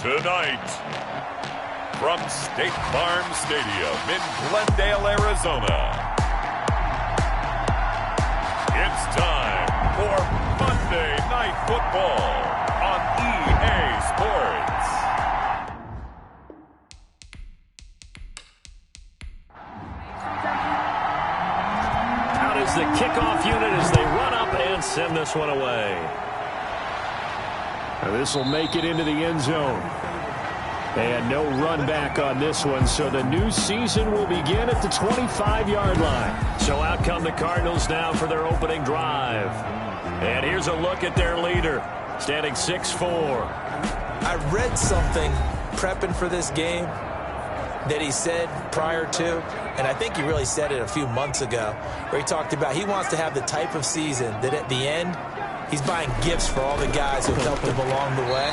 Tonight, from State Farm Stadium in Glendale, Arizona, it's time for Monday Night Football on EA Sports. Out is the kickoff unit as they run up and send this one away. This will make it into the end zone. And no run back on this one, so the new season will begin at the 25-yard line. So out come the Cardinals now for their opening drive. And here's a look at their leader, standing 6'4". I read something prepping for this game that he said prior to, and I think he really said it a few months ago, where he talked about he wants to have the type of season that at the end, he's buying gifts for all the guys who helped him along the way.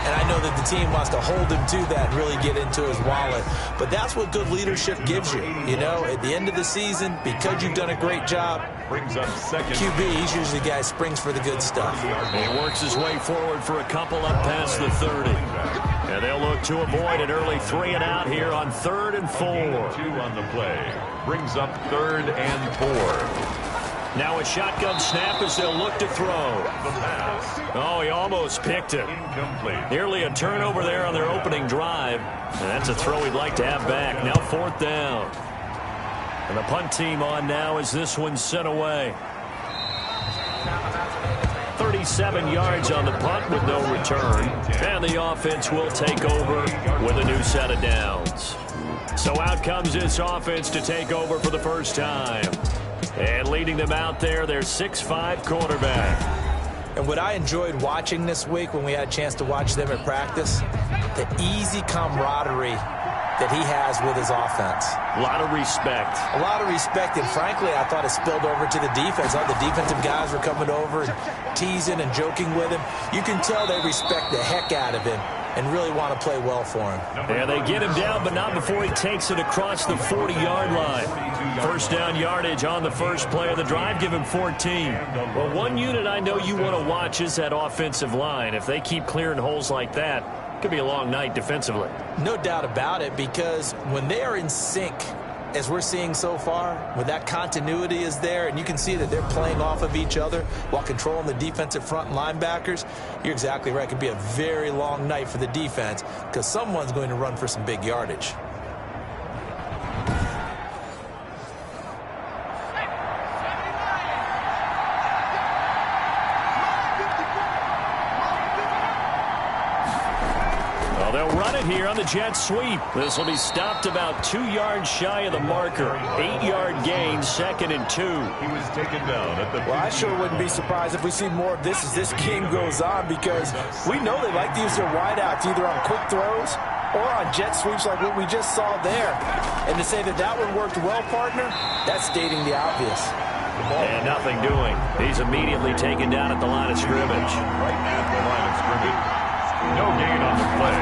And I know that the team wants to hold him to that and really get into his wallet. But that's what good leadership gives you. You know, at the end of the season, because you've done a great job, brings up second. QB, he's usually the guy who springs for the good stuff. He works his way forward for a couple up past the 30. And they'll look to avoid an early 3 and out here on 3rd and 4. 2 on the play. Brings up 3rd and 4. Now a shotgun snap as they'll look to throw. The pass. Oh, he almost picked it. Incomplete. Nearly a turnover there on their opening drive. And that's a throw he'd like to have back. Now 4th down. And the punt team on now as this one's sent away. 37 yards on the punt with no return. And the offense will take over with a new set of downs. So out comes this offense to take over for the first time. And leading them out there, their 6'5" quarterback. And what I enjoyed watching this week when we had a chance to watch them at practice, the easy camaraderie that he has with his offense. A lot of respect. A lot of respect, and frankly, I thought it spilled over to the defense. All the defensive guys were coming over and teasing and joking with him. You can tell they respect the heck out of him and really want to play well for him. Yeah, they get him down, but not before he takes it across the 40-yard line. First down yardage on the first play of the drive, give him 14. Well, one unit I know you want to watch is that offensive line. If they keep clearing holes like that, it could be a long night defensively. No doubt about it, because when they are in sync, as we're seeing so far, when that continuity is there and you can see that they're playing off of each other while controlling the defensive front and linebackers, you're exactly right. It could be a very long night for the defense because someone's going to run for some big yardage. They'll run it here on the jet sweep. This will be stopped about 2 yards shy of the marker. 8-yard gain, 2nd and 2. He was taken down at the... Well, I sure wouldn't be surprised if we see more of this as this game goes on, because we know they like to use their wideouts either on quick throws or on jet sweeps like what we just saw there. And to say that that one worked well, partner, that's stating the obvious. And nothing doing. He's immediately taken down at the line of scrimmage. Right at the line of scrimmage. No gain on the play.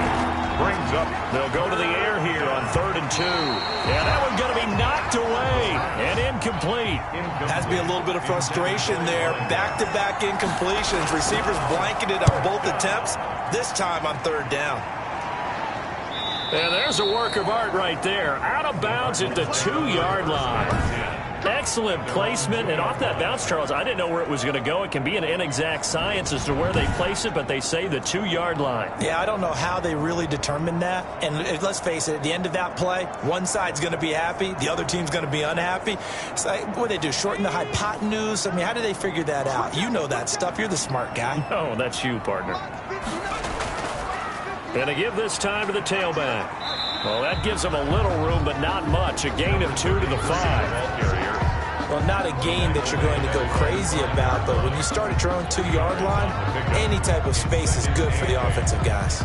Brings up. They'll go to the air here on 3rd and 2. Yeah, that one's going to be knocked away and incomplete. Has to be a little bit of frustration there. Back-to-back incompletions. Receivers blanketed on both attempts, this time on 3rd down. And there's a work of art right there. Out of bounds at the 2-yard line. Excellent placement, and off that bounce, Charles, I didn't know where it was going to go. It can be an inexact science as to where they place it, but they say the 2-yard line. Yeah, I don't know how they really determined that. And let's face it, at the end of that play, one side's going to be happy, the other team's going to be unhappy. It's like, what do they do, shorten the hypotenuse? I mean, how do they figure that out? You know that stuff. You're the smart guy. No, that's you, partner. And to give this time to the tailback. Well, that gives them a little room, but not much. A gain of 2 to the 5. Well, not a gain that you're going to go crazy about, but when you start at your own 2-yard line, any type of space is good for the offensive guys.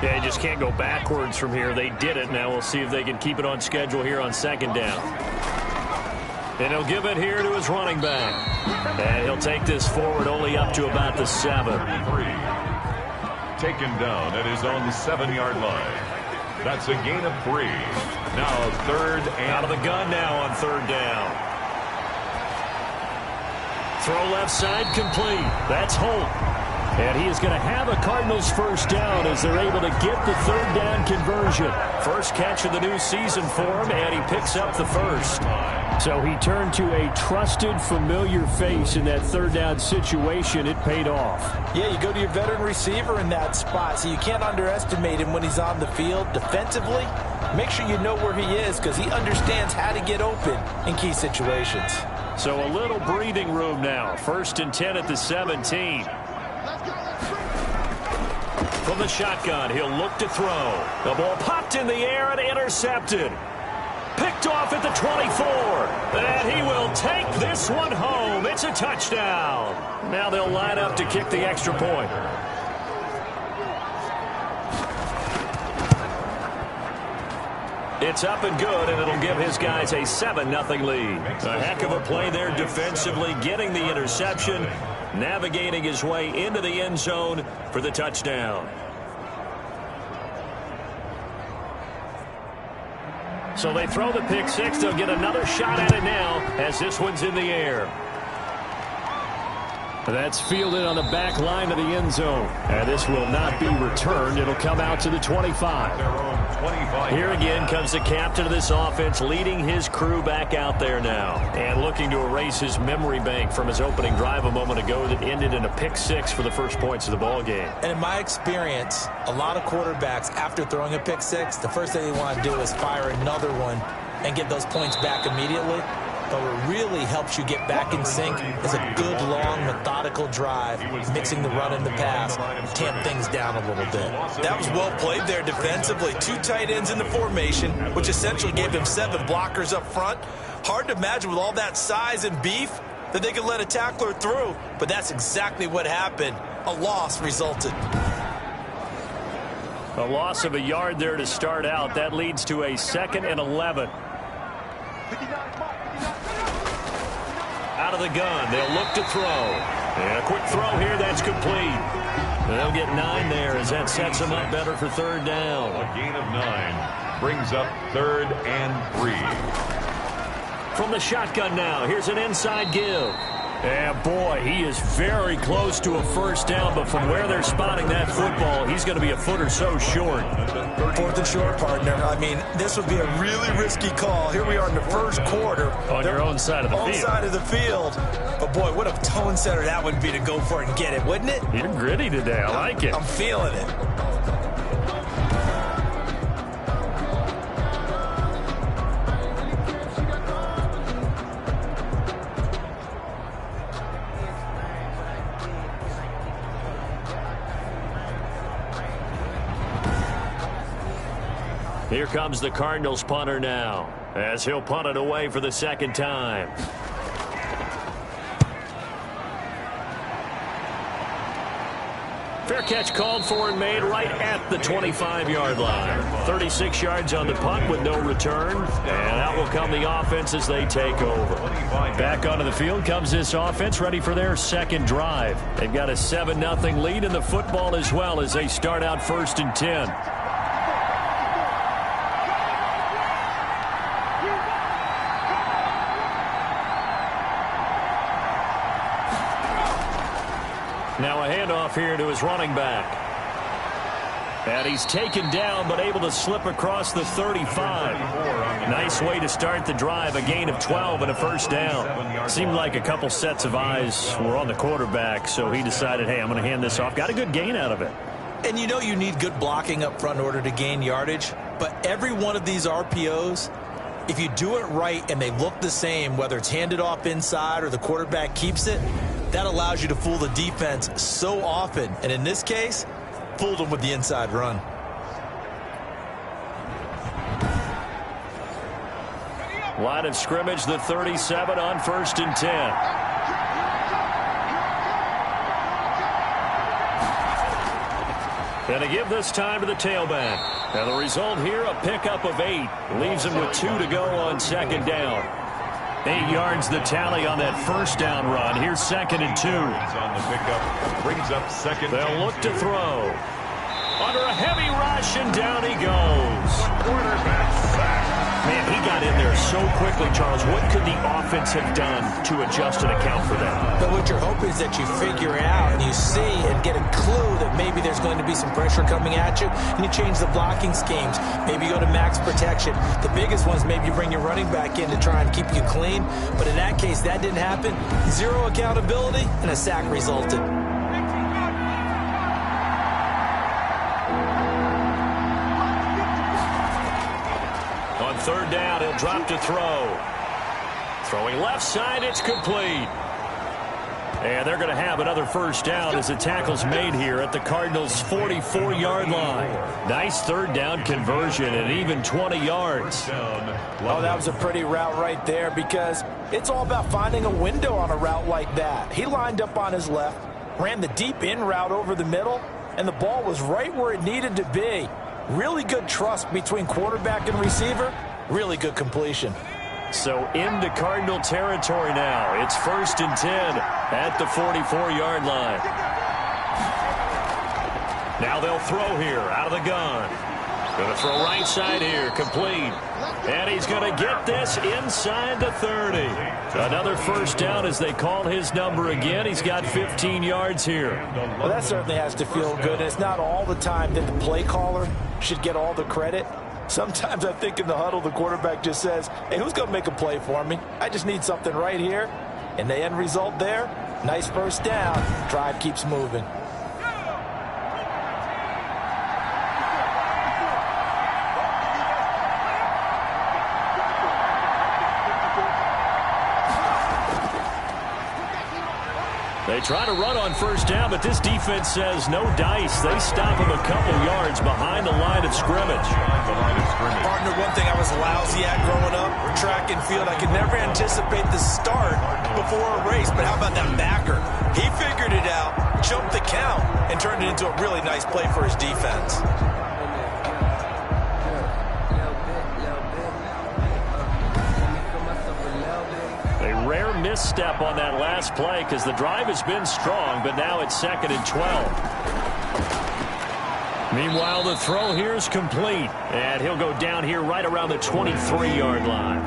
Yeah, you just can't go backwards from here. They did it. Now we'll see if they can keep it on schedule here on 2nd down. And he'll give it here to his running back. And he'll take this forward only up to about the 7. Taken down at his own 7-yard line. That's a gain of 3. Now 3rd and... Out of the gun now on 3rd down. Throw left side complete. That's Holt. And he is going to have a Cardinals first down as they're able to get the third down conversion. First catch of the new season for him, and he picks up the first. So he turned to a trusted, familiar face in that third down situation. It paid off. Yeah, you go to your veteran receiver in that spot, so you can't underestimate him when he's on the field defensively. Make sure you know where he is because he understands how to get open in key situations. So a little breathing room now. First and 10 at the 17. From the shotgun, he'll look to throw. The ball popped in the air and intercepted. Picked off at the 24. And he will take this one home. It's a touchdown. Now they'll line up to kick the extra point. It's up and good, and it'll give his guys a 7-0 lead. A heck of a play there defensively, getting the interception, navigating his way into the end zone for the touchdown. So they throw the pick six. They'll get another shot at it now as this one's in the air. That's fielded on the back line of the end zone. And this will not be returned. It'll come out to the 25. Here again comes the captain of this offense, leading his crew back out there now. And looking to erase his memory bank from his opening drive a moment ago that ended in a pick six for the first points of the ball game. And in my experience, a lot of quarterbacks, after throwing a pick six, the first thing they want to do is fire another one and get those points back immediately. But what really helps you get back in sync is a good, long, methodical drive, mixing the run and the pass, tamp things down a little bit. That was well played there defensively. 2 tight ends in the formation, which essentially gave him 7 blockers up front. Hard to imagine with all that size and beef that they could let a tackler through, but that's exactly what happened. A loss resulted. A loss of a yard there to start out. That leads to a 2nd and 11. Out of the gun, they'll look to throw. And a quick throw here, that's complete. They'll get 9 there as that sets them up better for third down. A gain of 9 brings up 3rd and 3. From the shotgun now, here's an inside give. And boy, he is very close to a first down, but from where they're spotting that football, he's going to be a foot or so short. 4th and short, partner. I mean, this would be a really risky call. Here we are in the first quarter. On your own side of the field. Own side of the field. But boy, what a tone setter that would be to go for it and get it, wouldn't it? You're gritty today. I like it. I'm feeling it. Here comes the Cardinals punter now, as he'll punt it away for the 2nd time. Fair catch called for and made right at the 25-yard line. 36 yards on the punt with no return, and out will come the offense as they take over. Back onto the field comes this offense, ready for their 2nd drive. They've got a 7-0 lead in the football as well as they start out 1st and 10. Now a handoff here to his running back. And he's taken down but able to slip across the 35. Nice way to start the drive. A gain of 12 and a first down. Seemed like a couple sets of eyes were on the quarterback, so he decided, hey, I'm going to hand this off. Got a good gain out of it. And you know you need good blocking up front in order to gain yardage. But every one of these RPOs, if you do it right and they look the same, whether it's handed off inside or the quarterback keeps it, that allows you to fool the defense so often. And in this case, fooled them with the inside run. Line of scrimmage, the 37 on 1st and 10. And to give this time to the tailback. And the result here, a pickup of 8. Leaves him with 2 to go on 2nd down. 8 yards the tally on that first down run. Here's 2nd and 2. On the pickup, brings up 2nd. They'll look to throw. Under a heavy rush, and down he goes. Quarterback sack. Man, he got in there so quickly, Charles. What could the offense have done to adjust and account for that? But what you're hoping is that you figure it out and you see and get a clue that maybe there's going to be some pressure coming at you, and you change the blocking schemes. Maybe you go to max protection. The biggest one is maybe you bring your running back in to try and keep you clean. But in that case, that didn't happen. Zero accountability, and a sack resulted. On third down, he'll drop to throw. Throwing left side, it's complete. And they're going to have another first down as the tackle's made here at the Cardinals' 44-yard line. Nice third down conversion and even 20 yards. Oh, that was a pretty route right there because it's all about finding a window on a route like that. He lined up on his left, ran the deep in route over the middle, and the ball was right where it needed to be. Really good trust between quarterback and receiver. Really good completion. So into Cardinal territory now. It's 1st and 10 at the 44-yard line. Now they'll throw here out of the gun. Going to throw right side here, complete. And he's going to get this inside the 30. Another first down as they call his number again. He's got 15 yards here. Well, that certainly has to feel good. It's not all the time that the play caller should get all the credit. Sometimes I think in the huddle, the quarterback just says, hey, who's going to make a play for me? I just need something right here. And the end result there, nice first down. Drive keeps moving. They try to run on first down, but this defense says no dice. They stop him a couple yards behind the line of scrimmage. Partner, one thing I was lousy at growing up, track and field, I could never anticipate the start before a race. But how about that backer? He figured it out, jumped the count, and turned it into a really nice play for his defense. Rare misstep on that last play because the drive has been strong, but now it's 2nd and 12. Meanwhile, the throw here is complete, and he'll go down here right around the 23-yard line.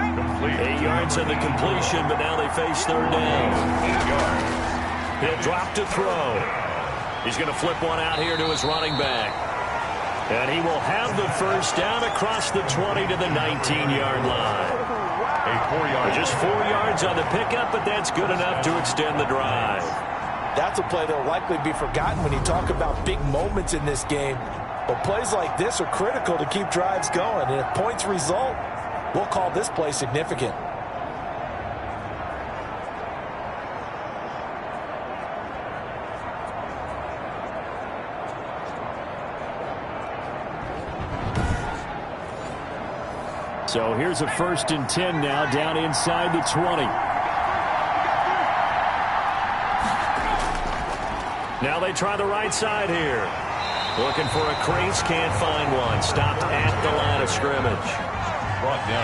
8 yards on the completion, but now they face third down. 8 yards. He'll drop to throw. He's going to flip one out here to his running back. And he will have the first down across the 20 to the 19-yard line. Just 4 yards on the pickup, but that's good enough to extend the drive. That's a play that will likely be forgotten when you talk about big moments in this game. But plays like this are critical to keep drives going. And if points result, we'll call this play significant. So here's a 1st and 10 now down inside the 20. Now they try the right side here. Looking for a crease, can't find one. Stopped at the line of scrimmage.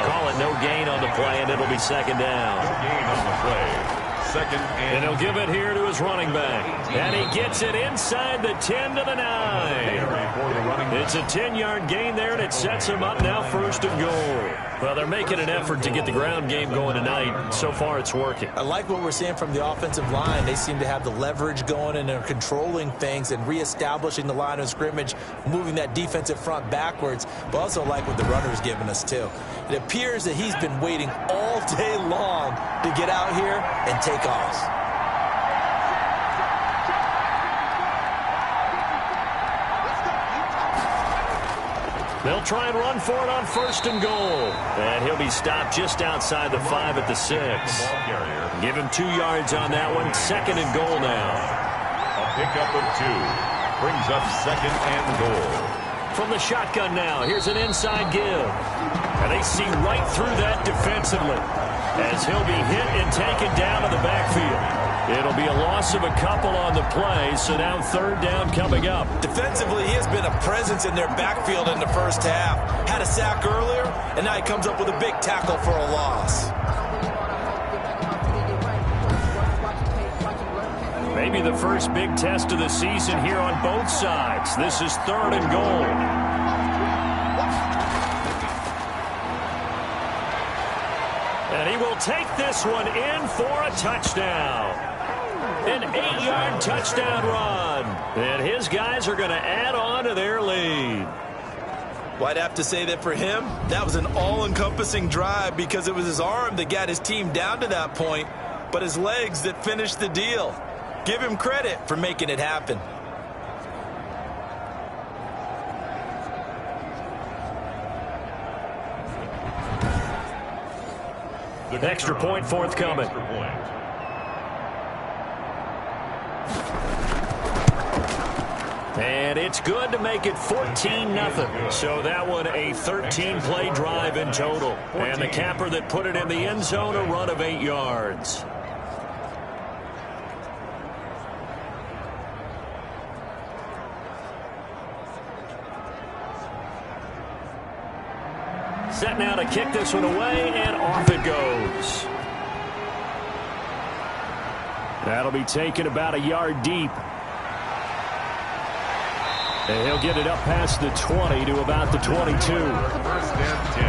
Call it no gain on the play, and it'll be 2nd down. No gain on the play. 2nd and he'll give it here to his running back. And he gets it inside the 10 to the 9. It's a 10-yard gain there, and it sets him up now 1st and goal. Well, they're making an effort to get the ground game going tonight. So far, it's working. I like what we're seeing from the offensive line. They seem to have the leverage going, and they're controlling things and reestablishing the line of scrimmage, moving that defensive front backwards. But also like what the runner's giving us, too. It appears that he's been waiting all day long to get out here and take off. They'll try and run for it on 1st and goal. And he'll be stopped just outside the 5 at the 6. Give him 2 yards on that one. 2nd and goal now. A pickup of 2. Brings up 2nd and goal. From the shotgun now, here's an inside give. And they see right through that defensively as he'll be hit and taken down to the backfield. It'll be a loss of a couple on the play, so now 3rd down coming up. Defensively, he has been a presence in their backfield in the first half. Had a sack earlier, and now he comes up with a big tackle for a loss. Maybe the first big test of the season here on both sides. This is 3rd and goal. And he will take this one in for a touchdown. An 8-yard touchdown run. And his guys are going to add on to their lead. Well, I'd have to say that for him, that was an all-encompassing drive because it was his arm that got his team down to that point, but his legs that finished the deal. Give him credit for making it happen. Extra point forthcoming. And it's good to make it 14-0. So that one a 13-play drive in total. And the capper that put it in the end zone, a run of 8 yards. Set now to kick this one away, and off it goes. That'll be taken about a yard deep. And he'll get it up past the 20 to about the 22. 1st and 10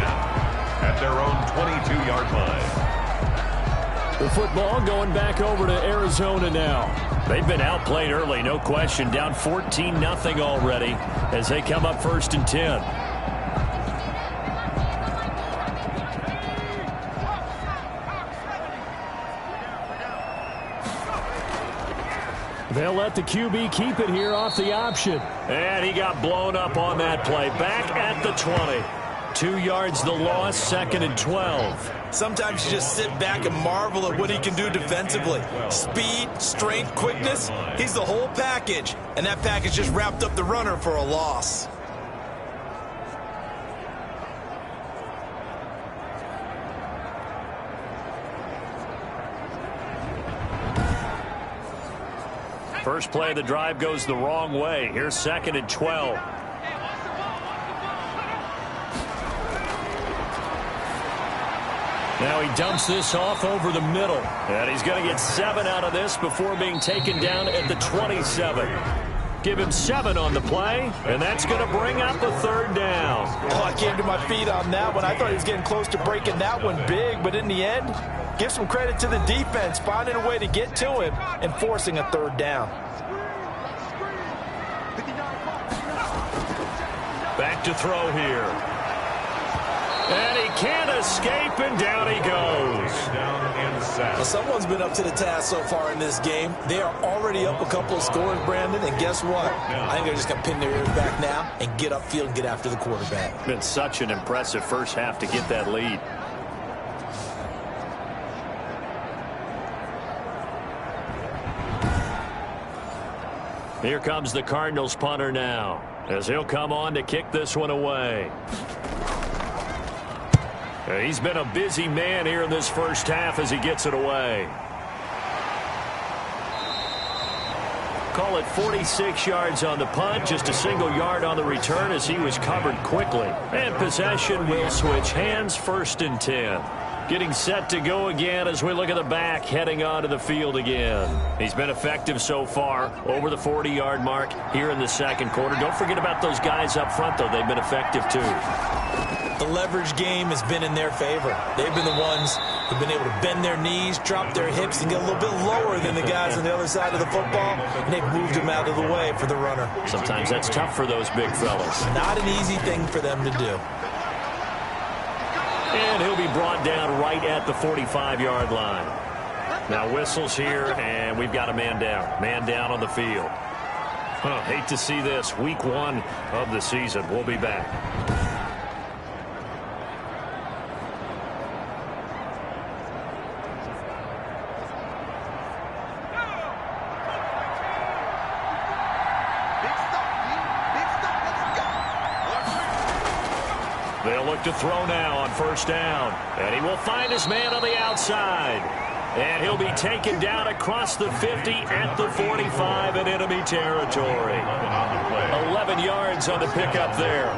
at their own 22-yard line. The football going back over to Arizona now. They've been outplayed early, no question. Down 14-0 already as they come up 1st and 10. They'll let the QB keep it here off the option. And he got blown up on that play. Back at the 20. 2 yards the loss, 2nd and 12. Sometimes you just sit back and marvel at what he can do defensively. Speed, strength, quickness, he's the whole package. And that package just wrapped up the runner for a loss. First play of the drive goes the wrong way. Here's 2nd and 12. Now he dumps this off over the middle. And he's going to get 7 out of this before being taken down at the 27. Give him 7 on the play, and that's going to bring up a 3rd down. Oh, I came to my feet on that one. I thought he was getting close to breaking that one big, but in the end, give some credit to the defense, finding a way to get to him and forcing a 3rd down. Back to throw here. And he can't escape, and down he goes. Well, someone's been up to the task so far in this game. They are already up a couple of scores, Brandon, and guess what? I think they're just going to pin their ears back now and get upfield and get after the quarterback. Been such an impressive first half to get that lead. Here comes the Cardinals punter now, as he'll come on to kick this one away. He's been a busy man here in this first half as he gets it away. Call it 46 yards on the punt, just a single yard on the return as he was covered quickly. And possession will switch hands, 1st and 10. Getting set to go again as we look at the back, heading onto the field again. He's been effective so far, over the 40-yard mark here in the 2nd quarter. Don't forget about those guys up front, though. They've been effective, too. The leverage game has been in their favor. They've been the ones who've been able to bend their knees, drop their hips, and get a little bit lower than the guys on the other side of the football, and they've moved them out of the way for the runner. Sometimes that's tough for those big fellas. Not an easy thing for them to do. And he'll be brought down right at the 45-yard line. Now whistles here, and we've got a man down. Man down on the field. Hate to see this. Week 1 of the season. We'll be back. They'll look to throw now on 1st down. And he will find his man on the outside. And he'll be taken down across the 50 at the 45 in enemy territory. 11 yards on the pickup there.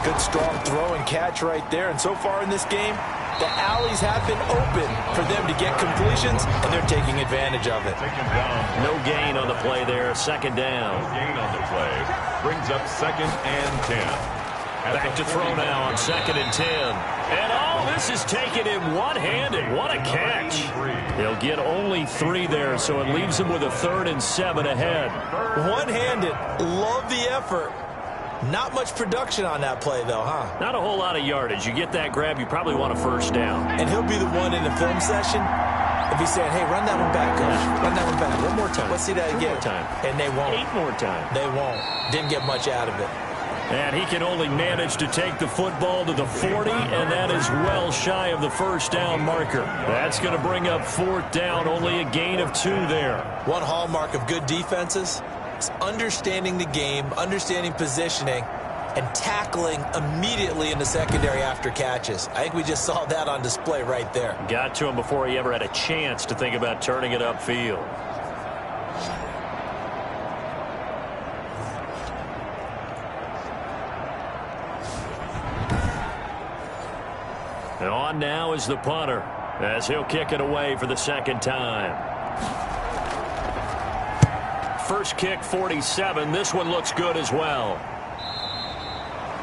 Good strong throw and catch right there. And so far in this game, the alleys have been open for them to get completions, and they're taking advantage of it. No gain on the play there. Second down. No gain on the play. Brings up 2nd and 10. Back to throw now on 2nd and 10. And all this is taken him one-handed. What a catch. He'll get only 3 there, so it leaves him with a 3rd and 7 ahead. One-handed. Love the effort. Not much production on that play, though, huh? Not a whole lot of yardage. You get that grab, you probably want a first down. And he'll be the one in the film session if he's saying, hey, run that one back, coach. Run that one back. One more time. Let's see that again. 1 more time. And they won't. 8 more times. They won't. Didn't get much out of it. And he can only manage to take the football to the 40, and that is well shy of the first down marker. That's going to bring up 4th down, only a gain of 2 there. One hallmark of good defenses is understanding the game, understanding positioning, and tackling immediately in the secondary after catches. I think we just saw that on display right there. Got to him before he ever had a chance to think about turning it upfield. And on now is the punter, as he'll kick it away for the 2nd time. First kick, 47. This one looks good as well.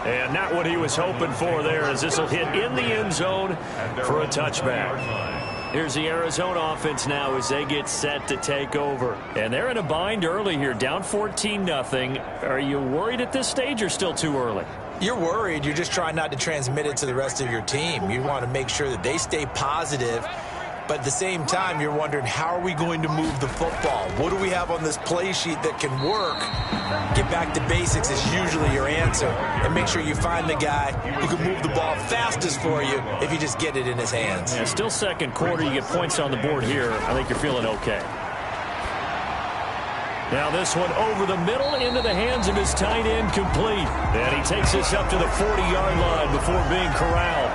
And not what he was hoping for there, as this will hit in the end zone for a touchback. Here's the Arizona offense now as they get set to take over. And they're in a bind early here, down 14-0. Are you worried at this stage or still too early? You're worried. You're just trying not to transmit it to the rest of your team. You want to make sure that they stay positive. But at the same time, you're wondering, how are we going to move the football? What do we have on this play sheet that can work? Get back to basics is usually your answer. And make sure you find the guy who can move the ball fastest for you if you just get it in his hands. Yeah, still second quarter. You get points on the board here. I think you're feeling okay. Now this one over the middle into the hands of his tight end, complete. And he takes this up to the 40-yard line before being corralled.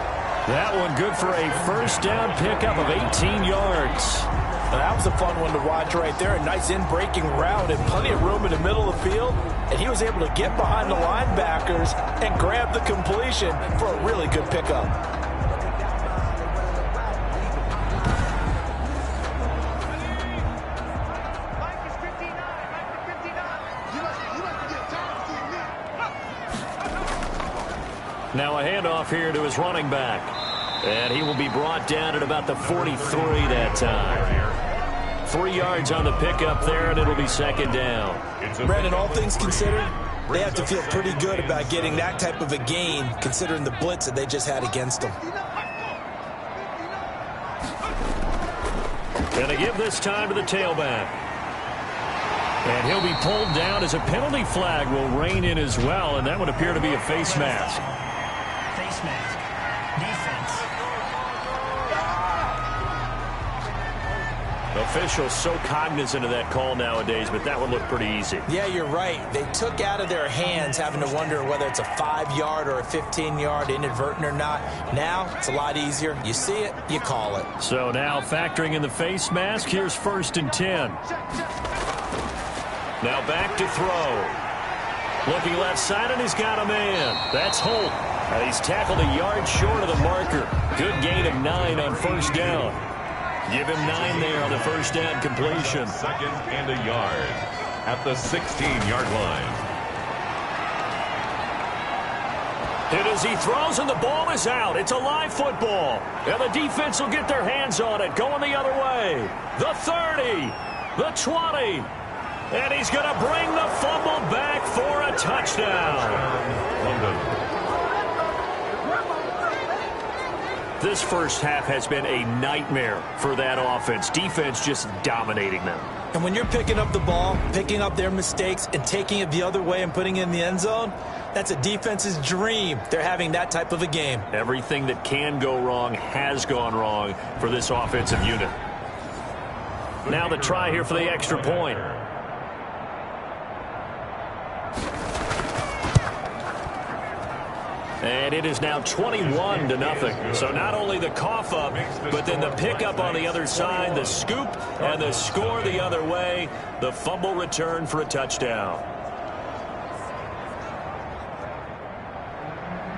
That one good for a first down pickup of 18 yards. Now that was a fun one to watch right there. A nice in-breaking route and plenty of room in the middle of the field. And he was able to get behind the linebackers and grab the completion for a really good pickup. Now a handoff here to his running back. And he will be brought down at about the 43 that time. 3 yards on the pickup there, and it'll be 2nd down. Brandon, all things considered, they have to feel pretty good about getting that type of a gain, considering the blitz that they just had against them. Going to give this time to the tailback. And he'll be pulled down as a penalty flag will rein in as well, and that would appear to be a face mask. Face mask. Defense. Officials so cognizant of that call nowadays, but that would look pretty easy. Yeah, you're right. They took out of their hands having to wonder whether it's a 5-yard or a 15-yard, inadvertent or not. Now, it's a lot easier. You see it, you call it. So now factoring in the face mask, here's 1st and 10. Now back to throw. Looking left side, and he's got a man. That's Holt. And he's tackled a yard short of the marker. Good gain of 9 on first down. Give him 9 there on the first down completion. 2nd and a yard at the 16-yard line. And as he throws and the ball is out, it's a live football. And the defense will get their hands on it, going the other way. The 30, the 20. And he's going to bring the fumble back for a touchdown. London. This first half has been a nightmare for that offense. Defense just dominating them. And when you're picking up the ball, picking up their mistakes, and taking it the other way and putting it in the end zone, that's a defense's dream. They're having that type of a game. Everything that can go wrong has gone wrong for this offensive unit. Now the try here for the extra point. And it is now 21-0. So not only the cough up, but then the pickup on the other side, the scoop, and the score the other way. The fumble return for a touchdown.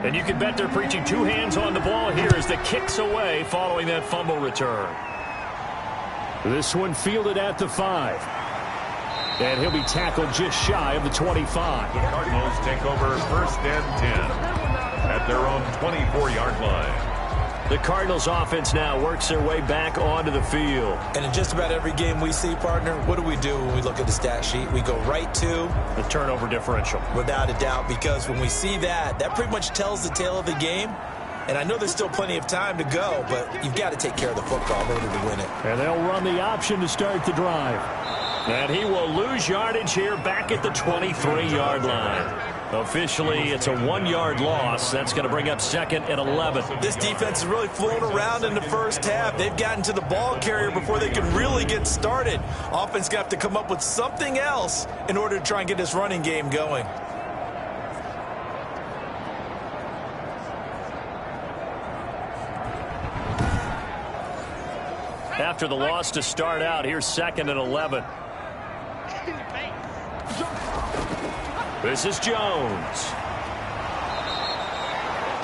And you can bet they're preaching two hands on the ball here as the kick's away following that fumble return. This one fielded at the 5. And he'll be tackled just shy of the 25. The Cardinals take over 1st and 10 at their own 24-yard line. The Cardinals offense now works their way back onto the field. And in just about every game we see, partner, what do we do when we look at the stat sheet? We go right to the turnover differential. Without a doubt, because when we see that, that pretty much tells the tale of the game. And I know there's still plenty of time to go, but you've got to take care of the football in order to win it. And they'll run the option to start the drive. And he will lose yardage here back at the 23-yard line. Officially, it's a 1-yard loss. That's going to bring up 2nd and 11. This defense is really flown around in the first half. They've gotten to the ball carrier before they can really get started. Offense got to come up with something else in order to try and get this running game going. After the loss to start out, here's 2nd and 11. This is Jones.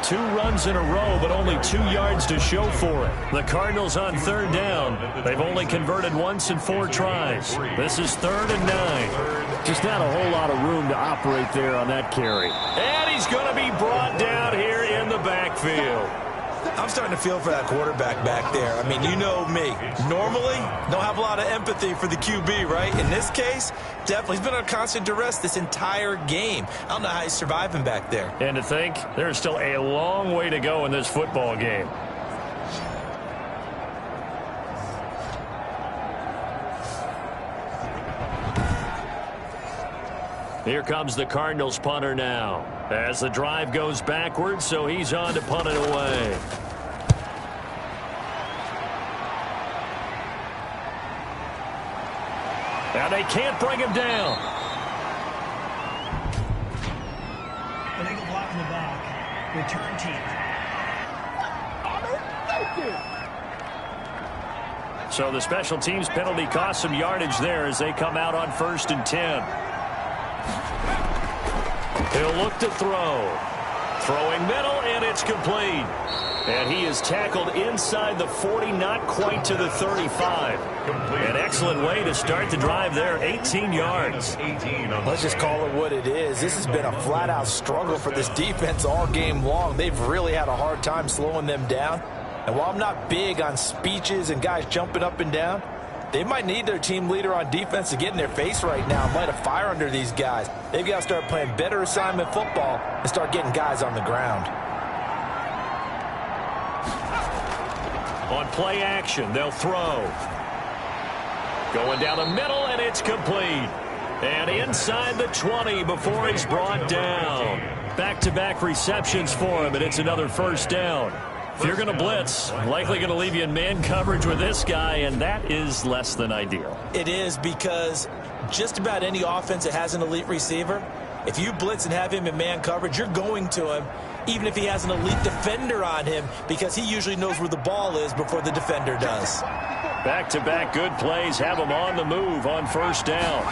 2 runs in a row, but only 2 yards to show for it. The Cardinals on 3rd down. They've only converted once in 4 tries. This is 3rd and 9. Just not a whole lot of room to operate there on that carry. And he's going to be brought down here in the backfield. I'm starting to feel for that quarterback back there. I mean, you know me. Normally, don't have a lot of empathy for the QB, right? In this case, definitely. He's been under constant duress this entire game. I don't know how he's surviving back there. And to think, there's still a long way to go in this football game. Here comes the Cardinals punter now. As the drive goes backwards, so he's on to punt it away. Now they can't bring him down. Illegal block in the back. Return team. So the special teams penalty cost some yardage there as they come out on 1st and 10. He'll look to throw. Throwing middle, and it's complete. And he is tackled inside the 40, not quite to the 35. An excellent way to start the drive there, 18 yards. Let's just call it what it is. This has been a flat-out struggle for this defense all game long. They've really had a hard time slowing them down. And while I'm not big on speeches and guys jumping up and down, they might need their team leader on defense to get in their face right now and light a fire under these guys. They've got to start playing better assignment football and start getting guys on the ground. On play action, they'll throw. Going down the middle, and it's complete. And inside the 20 before he's brought down. Back-to-back receptions for him, and it's another 1st down. If you're going to blitz, likely going to leave you in man coverage with this guy, and that is less than ideal. It is, because just about any offense that has an elite receiver, if you blitz and have him in man coverage, you're going to him, even if he has an elite defender on him, because he usually knows where the ball is before the defender does. Back-to-back good plays have him on the move on 1st down.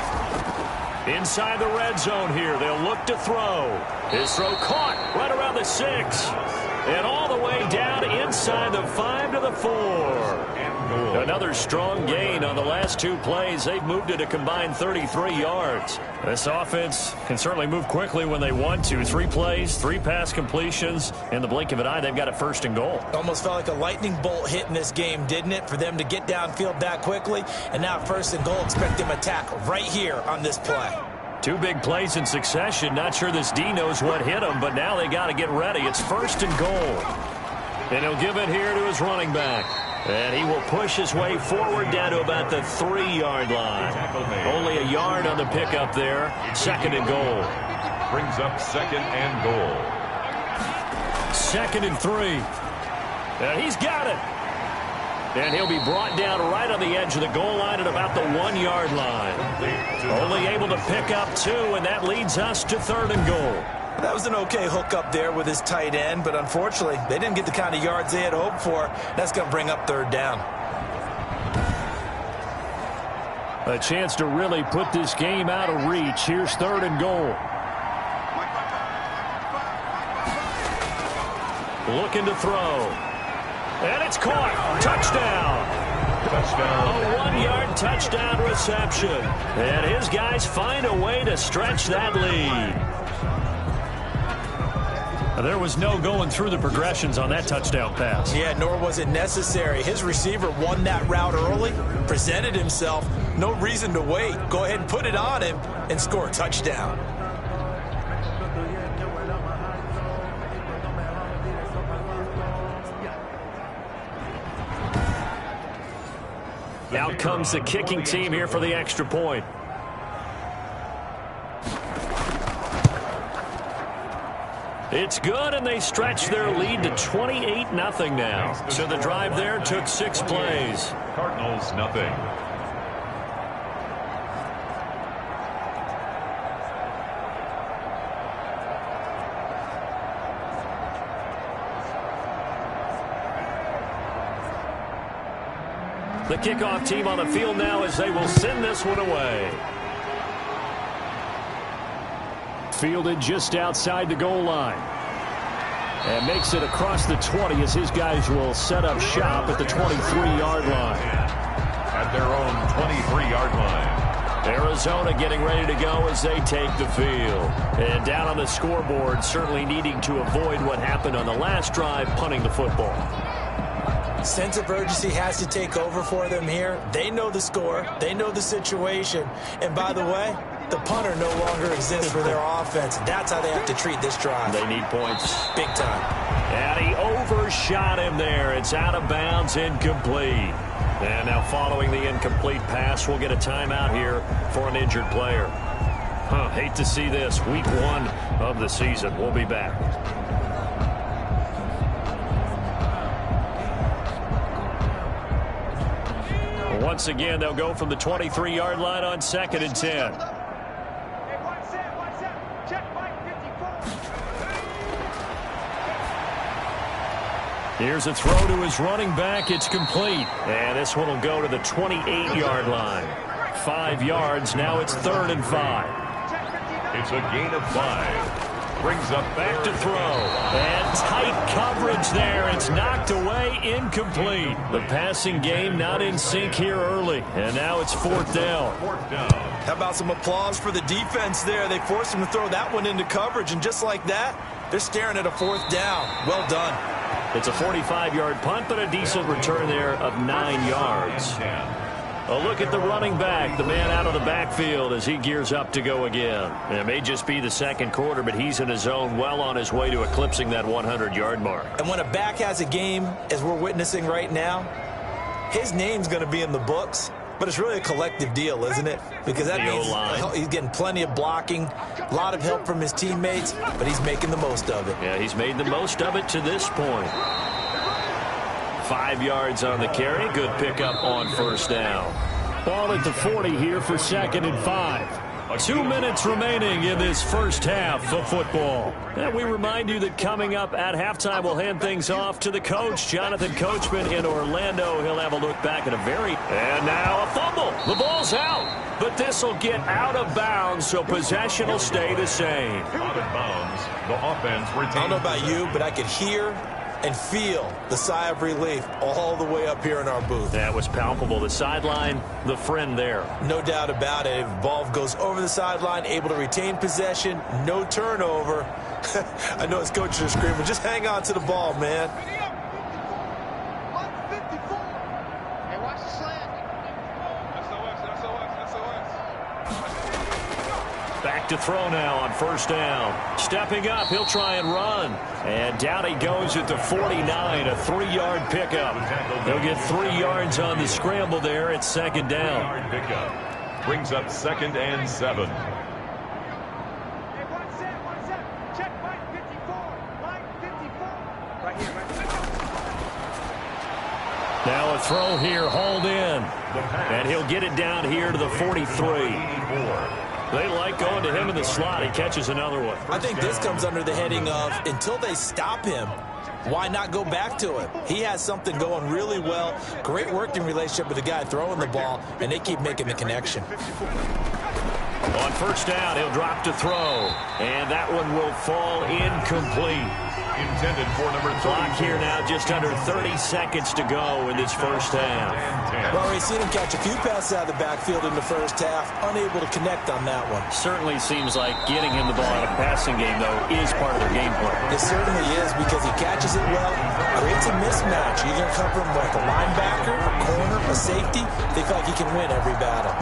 Inside the red zone here, they'll look to throw. His throw caught right around the 6. And all the way down inside the 5 to the 4. Another strong gain on the last 2 plays. They've moved it a combined 33 yards. This offense can certainly move quickly when they want to. 3 plays, 3 pass completions. In the blink of an eye, they've got a 1st and goal. Almost felt like a lightning bolt hit in this game, didn't it? For them to get downfield that quickly. And now 1st and goal, expect them to attack right here on this play. 2 big plays in succession. Not sure this D knows what hit him, but now they got to get ready. It's 1st and goal. And he'll give it here to his running back. And he will push his way forward down to about the 3-yard line. Only a yard on the pickup there. 2nd and goal. Brings up 2nd and goal. 2nd and 3. And he's got it. And he'll be brought down right on the edge of the goal line at about the 1-yard line. Only able to pick up 2, and that leads us to 3rd and goal. That was an okay hook up there with his tight end, but unfortunately, they didn't get the kind of yards they had hoped for. That's going to bring up 3rd down. A chance to really put this game out of reach. Here's 3rd and goal. Looking to throw. And it's caught. Touchdown. A 1-yard touchdown reception. And his guys find a way to stretch that lead. There was no going through the progressions on that touchdown pass. Yeah, nor was it necessary. His receiver won that route early, presented himself. No reason to wait. Go ahead and put it on him and score a touchdown. Out comes the kicking team here for the extra point. It's good, and they stretch their lead to 28-0 now. So the drive there took 6 plays. Cardinals, nothing. The kickoff team on the field now as they will send this one away. Fielded just outside the goal line. And makes it across the 20 as his guys will set up shop at the 23-yard line. At their own 23-yard line. Arizona getting ready to go as they take the field. And down on the scoreboard, certainly needing to avoid what happened on the last drive, punting the football. Sense of urgency has to take over for them here. They know the score. They know the situation. And by the way, the punter no longer exists for their offense. That's how they have to treat this drive. They need points. Big time. And he overshot him there. It's out of bounds, incomplete. And now following the incomplete pass, we'll get a timeout here for an injured player. Hate to see this. Week 1 of the season. We'll be back. Once again, they'll go from the 23-yard line on 2nd and 10. Here's a throw to his running back. It's complete. And this one will go to the 28-yard line. 5 yards. Now it's 3rd and 5. It's a gain of 5. Brings up back to throw. And tight coverage there. It's knocked away, incomplete. The passing game not in sync here early. And now it's 4th down. How about some applause for the defense there? They forced him to throw that one into coverage, and just like that, they're staring at a 4th down. Well done. It's a 45-yard punt, but a decent return there of 9 yards. A look at the running back, the man out of the backfield as he gears up to go again. It may just be the 2nd quarter, but he's in his zone, well on his way to eclipsing that 100-yard mark. And when a back has a game, as we're witnessing right now, his name's going to be in the books. But it's really a collective deal, isn't it? Because that means he's getting plenty of blocking, a lot of help from his teammates, but he's making the most of it. Yeah, he's made the most of it to this point. 5 yards on the carry. Good pickup on 1st down. Ball at the 40 here for 2nd and 5. 2 minutes remaining in this first half of football. And we remind you that coming up at halftime, we'll hand things off to the coach, Jonathan Coachman in Orlando. He'll have a look back at And now a fumble. The ball's out. But this will get out of bounds, so possession will stay the same. Out of bounds. The offense retains. I don't know about you, but I could hear and feel the sigh of relief all the way up here in our booth. That was palpable. The sideline, the friend there. No doubt about it. If the ball goes over the sideline, able to retain possession, no turnover. I know his coaches are screaming, just hang on to the ball, man. Back to throw now on 1st down. Stepping up, he'll try and run. And down he goes at the 49, a 3-yard pickup. He'll get 3 yards on the scramble there at 2nd down. Pickup. Brings up 2nd and 7. Now a throw here, hauled in. And he'll get it down here to the 43. They like going to him in the slot. He catches another one. I think this comes under the heading of, until they stop him, why not go back to him? He has something going really well. Great working relationship with the guy throwing the ball, and they keep making the connection. On first down, he'll drop to throw. And that one will fall incomplete. Intended for number 3. Clock here now, just under 30 seconds to go in this first half. Well, we've seen him catch a few passes out of the backfield in the first half, unable to connect on that one. Certainly seems like getting him the ball in a passing game, though, is part of their game plan. It certainly is, because he catches it well, creates a mismatch. You're going to cover him like a linebacker, a corner, a safety. They feel like he can win every battle.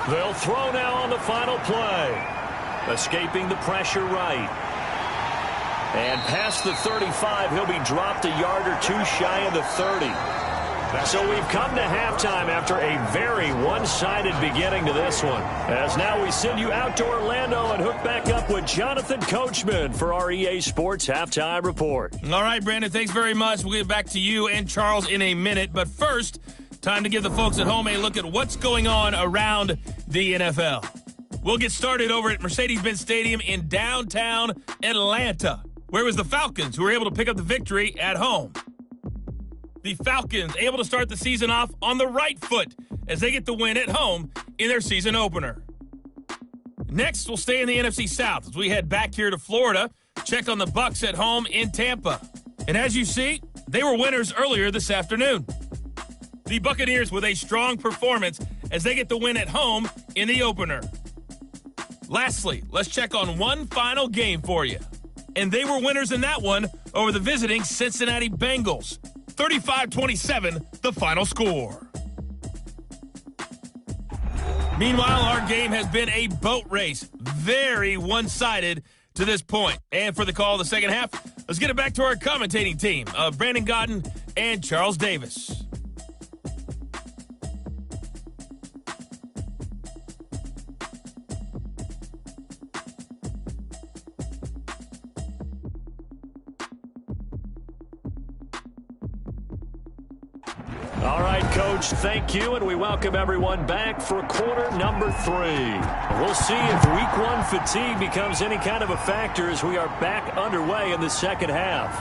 They'll throw now on the final play. Escaping the pressure right. And past the 35, he'll be dropped a yard or two shy of the 30. So we've come to halftime after a very one-sided beginning to this one. As now we send you out to Orlando and hook back up with Jonathan Coachman for our EA Sports Halftime Report. All right, Brandon, thanks very much. We'll get back to you and Charles in a minute. But first, time to give the folks at home a look at what's going on around the NFL. We'll get started over at Mercedes-Benz Stadium in downtown Atlanta, where it was the Falcons who were able to pick up the victory at home. The Falcons able to start the season off on the right foot as they get the win at home in their season opener. Next, we'll stay in the NFC South as we head back here to Florida, check on the Bucs at home in Tampa. And as you see, they were winners earlier this afternoon. The Buccaneers with a strong performance as they get the win at home in the opener. Lastly, let's check on one final game for you. And they were winners in that one over the visiting Cincinnati Bengals. 35-27, the final score. Meanwhile, our game has been a boat race. Very one-sided to this point. And for the call of the second half, let's get it back to our commentating team of Brandon Godden and Charles Davis. All right, Coach, thank you, and we welcome everyone back for quarter number 3. We'll see if week 1 fatigue becomes any kind of a factor as we are back underway in the second half.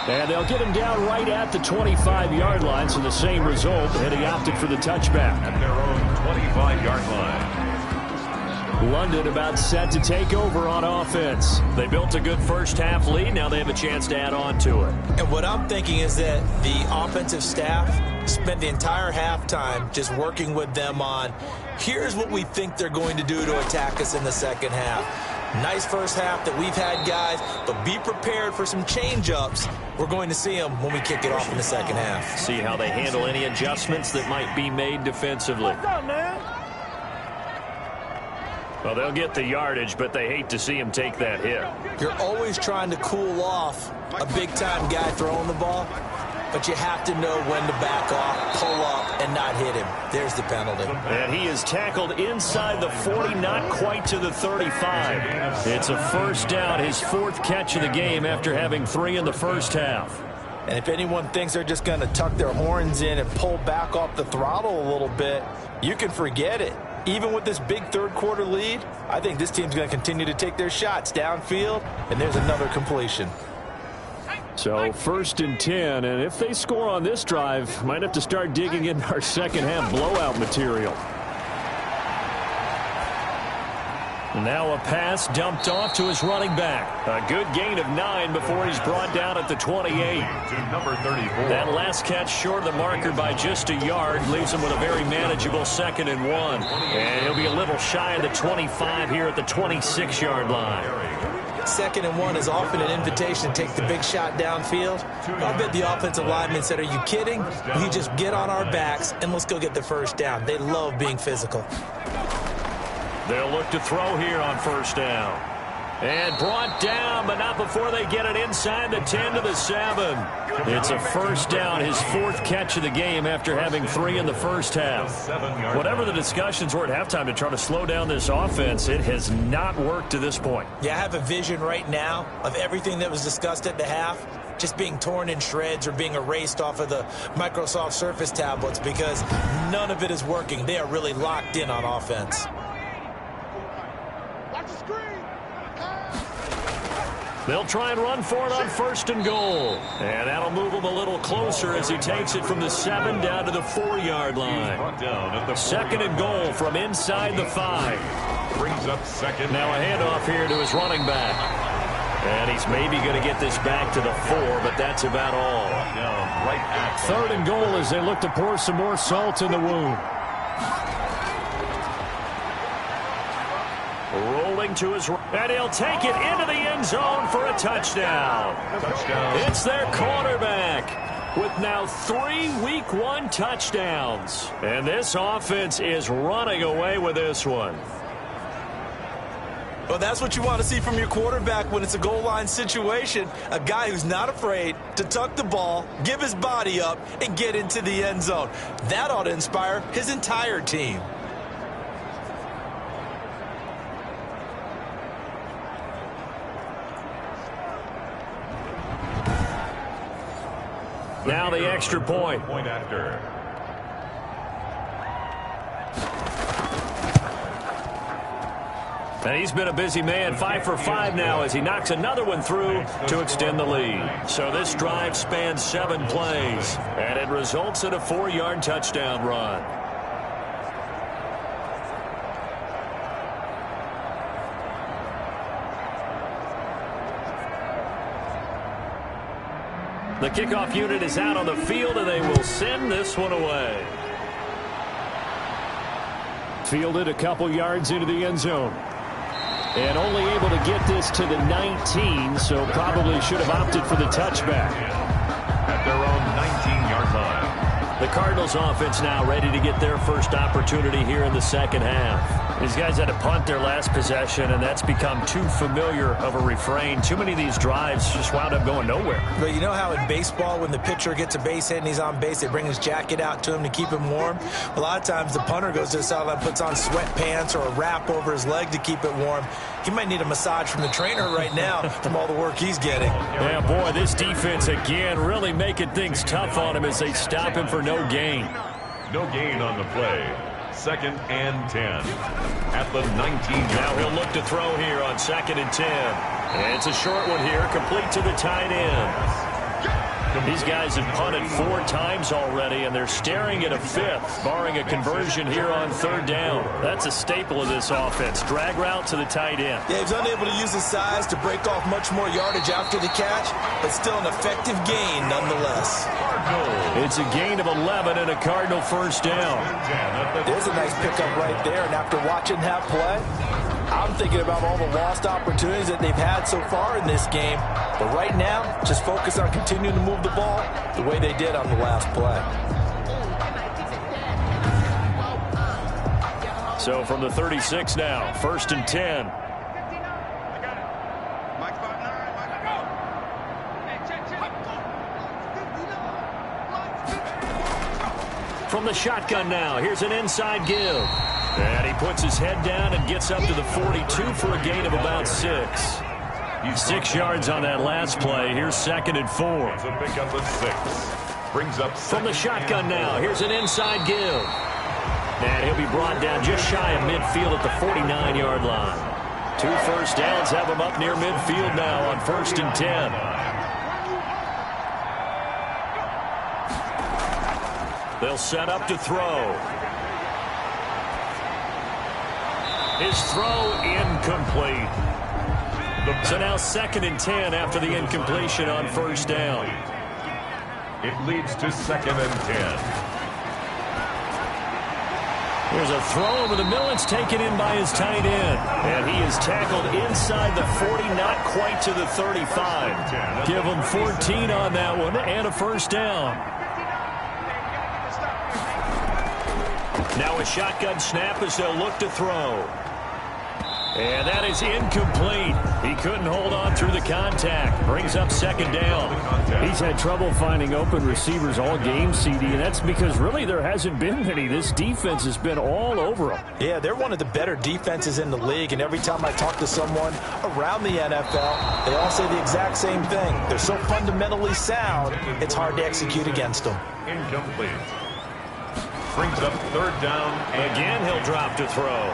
And they'll get him down right at the 25-yard line, so the same result, and he opted for the touchback. At their own 25-yard line. London about set to take over on offense. They built a good first-half lead. Now they have a chance to add on to it. And what I'm thinking is that the offensive staff spent the entire halftime just working with them on, here's what we think they're going to do to attack us in the second half. Nice first half that we've had, guys, but be prepared for some change-ups. We're going to see them when we kick it off in the second half. See how they handle any adjustments that might be made defensively. What's up, man? Well, they'll get the yardage, but they hate to see him take that hit. You're always trying to cool off a big-time guy throwing the ball, but you have to know when to back off, pull up, and not hit him. There's the penalty. And he is tackled inside the 40, not quite to the 35. It's a first down, his 4th catch of the game after having 3 in the first half. And if anyone thinks they're just going to tuck their horns in and pull back off the throttle a little bit, you can forget it. Even with this big third-quarter lead, I think this team's going to continue to take their shots downfield, and there's another completion. So 1st and 10, and if they score on this drive, might have to start digging in our second-half blowout material. Now a pass dumped off to his running back. A good gain of 9 before he's brought down at the 28. To number 34. That last catch short of the marker by just a yard leaves him with a very manageable 2nd and 1. And he'll be a little shy of the 25 here at the 26-yard line. 2nd and 1 is often an invitation to take the big shot downfield. I bet the offensive lineman said, are you kidding? You just get on our backs and let's go get the first down. They love being physical. They'll look to throw here on first down. And brought down, but not before they get it inside the 10 to the 7. It's a first down, his 4th catch of the game after having 3 in the first half. Whatever the discussions were at halftime to try to slow down this offense, it has not worked to this point. Yeah, I have a vision right now of everything that was discussed at the half just being torn in shreds or being erased off of the Microsoft Surface tablets because none of it is working. They are really locked in on offense. They'll try and run for it on 1st and goal. And that'll move him a little closer as he takes it from the 7 down to the 4-yard line. 2nd and goal from inside the 5. Brings up 2nd. Now a handoff here to his running back. And he's maybe going to get this back to the 4, but that's about all. Right at 3rd and goal as they look to pour some more salt in the wound. Rolling to his right, and he'll take it into the end zone for a touchdown. It's their quarterback with now 3 Week 1 touchdowns. And this offense is running away with this one. Well, that's what you want to see from your quarterback when it's a goal line situation. A guy who's not afraid to tuck the ball, give his body up, and get into the end zone. That ought to inspire his entire team. Now the extra point. Point after. And he's been a busy man, 5 for 5 now as he knocks another one through to extend the lead. So this drive spans 7 plays, and it results in a 4-yard touchdown run. The kickoff unit is out on the field, and they will send this one away. Fielded a couple yards into the end zone. And only able to get this to the 19, so probably should have opted for the touchback. At their own 19-yard line. The Cardinals offense now ready to get their first opportunity here in the second half. These guys had to punt their last possession, and that's become too familiar of a refrain. Too many of these drives just wound up going nowhere. But you know how in baseball, when the pitcher gets a base hit and he's on base, they bring his jacket out to him to keep him warm? A lot of times the punter goes to the sideline, puts on sweatpants or a wrap over his leg to keep it warm. He might need a massage from the trainer right now from all the work he's getting. Yeah, boy, this defense again really making things tough on him as they stop him for no gain. No gain on the play. 2nd and 10. At the 19. Now he'll look to throw here on 2nd and 10. And it's a short one here, complete to the tight end. These guys have punted 4 times already, and they're staring at a 5th, barring a conversion here on 3rd down. That's a staple of this offense. Drag route to the tight end. Yeah, he's unable to use his size to break off much more yardage after the catch, but still an effective gain nonetheless. It's a gain of 11 and a Cardinal first down. There's a nice pickup right there, and after watching that play, I'm thinking about all the lost opportunities that they've had so far in this game. But right now, just focus on continuing to move the ball the way they did on the last play. So from the 36 now, 1st and 10. From the shotgun now, here's an inside give. And he puts his head down and gets up to the 42 for a gain of about 6. 6 yards on that last play. Here's 2nd and 4. It's a pickup of 6. Brings up from the shotgun now. Here's an inside give. And he'll be brought down just shy of midfield at the 49-yard line. 2 first downs have him up near midfield now on 1st and 10. They'll set up to throw. His throw incomplete. So now 2nd and 10 after the incompletion on 1st down. It leads to 2nd and 10. There's a throw over the middle. It's taken in by his tight end. And he is tackled inside the 40, not quite to the 35. Give him 14 on that one and a first down. Now a shotgun snap as they'll look to throw. And that is incomplete. He couldn't hold on through the contact. Brings up second down. He's had trouble finding open receivers all game, CD, and that's because really there hasn't been many. This defense has been all over him. Yeah, they're one of the better defenses in the league, and every time I talk to someone around the NFL, they all say the exact same thing. They're so fundamentally sound, it's hard to execute against them. Incomplete. Brings up third down. Again, he'll drop to throw.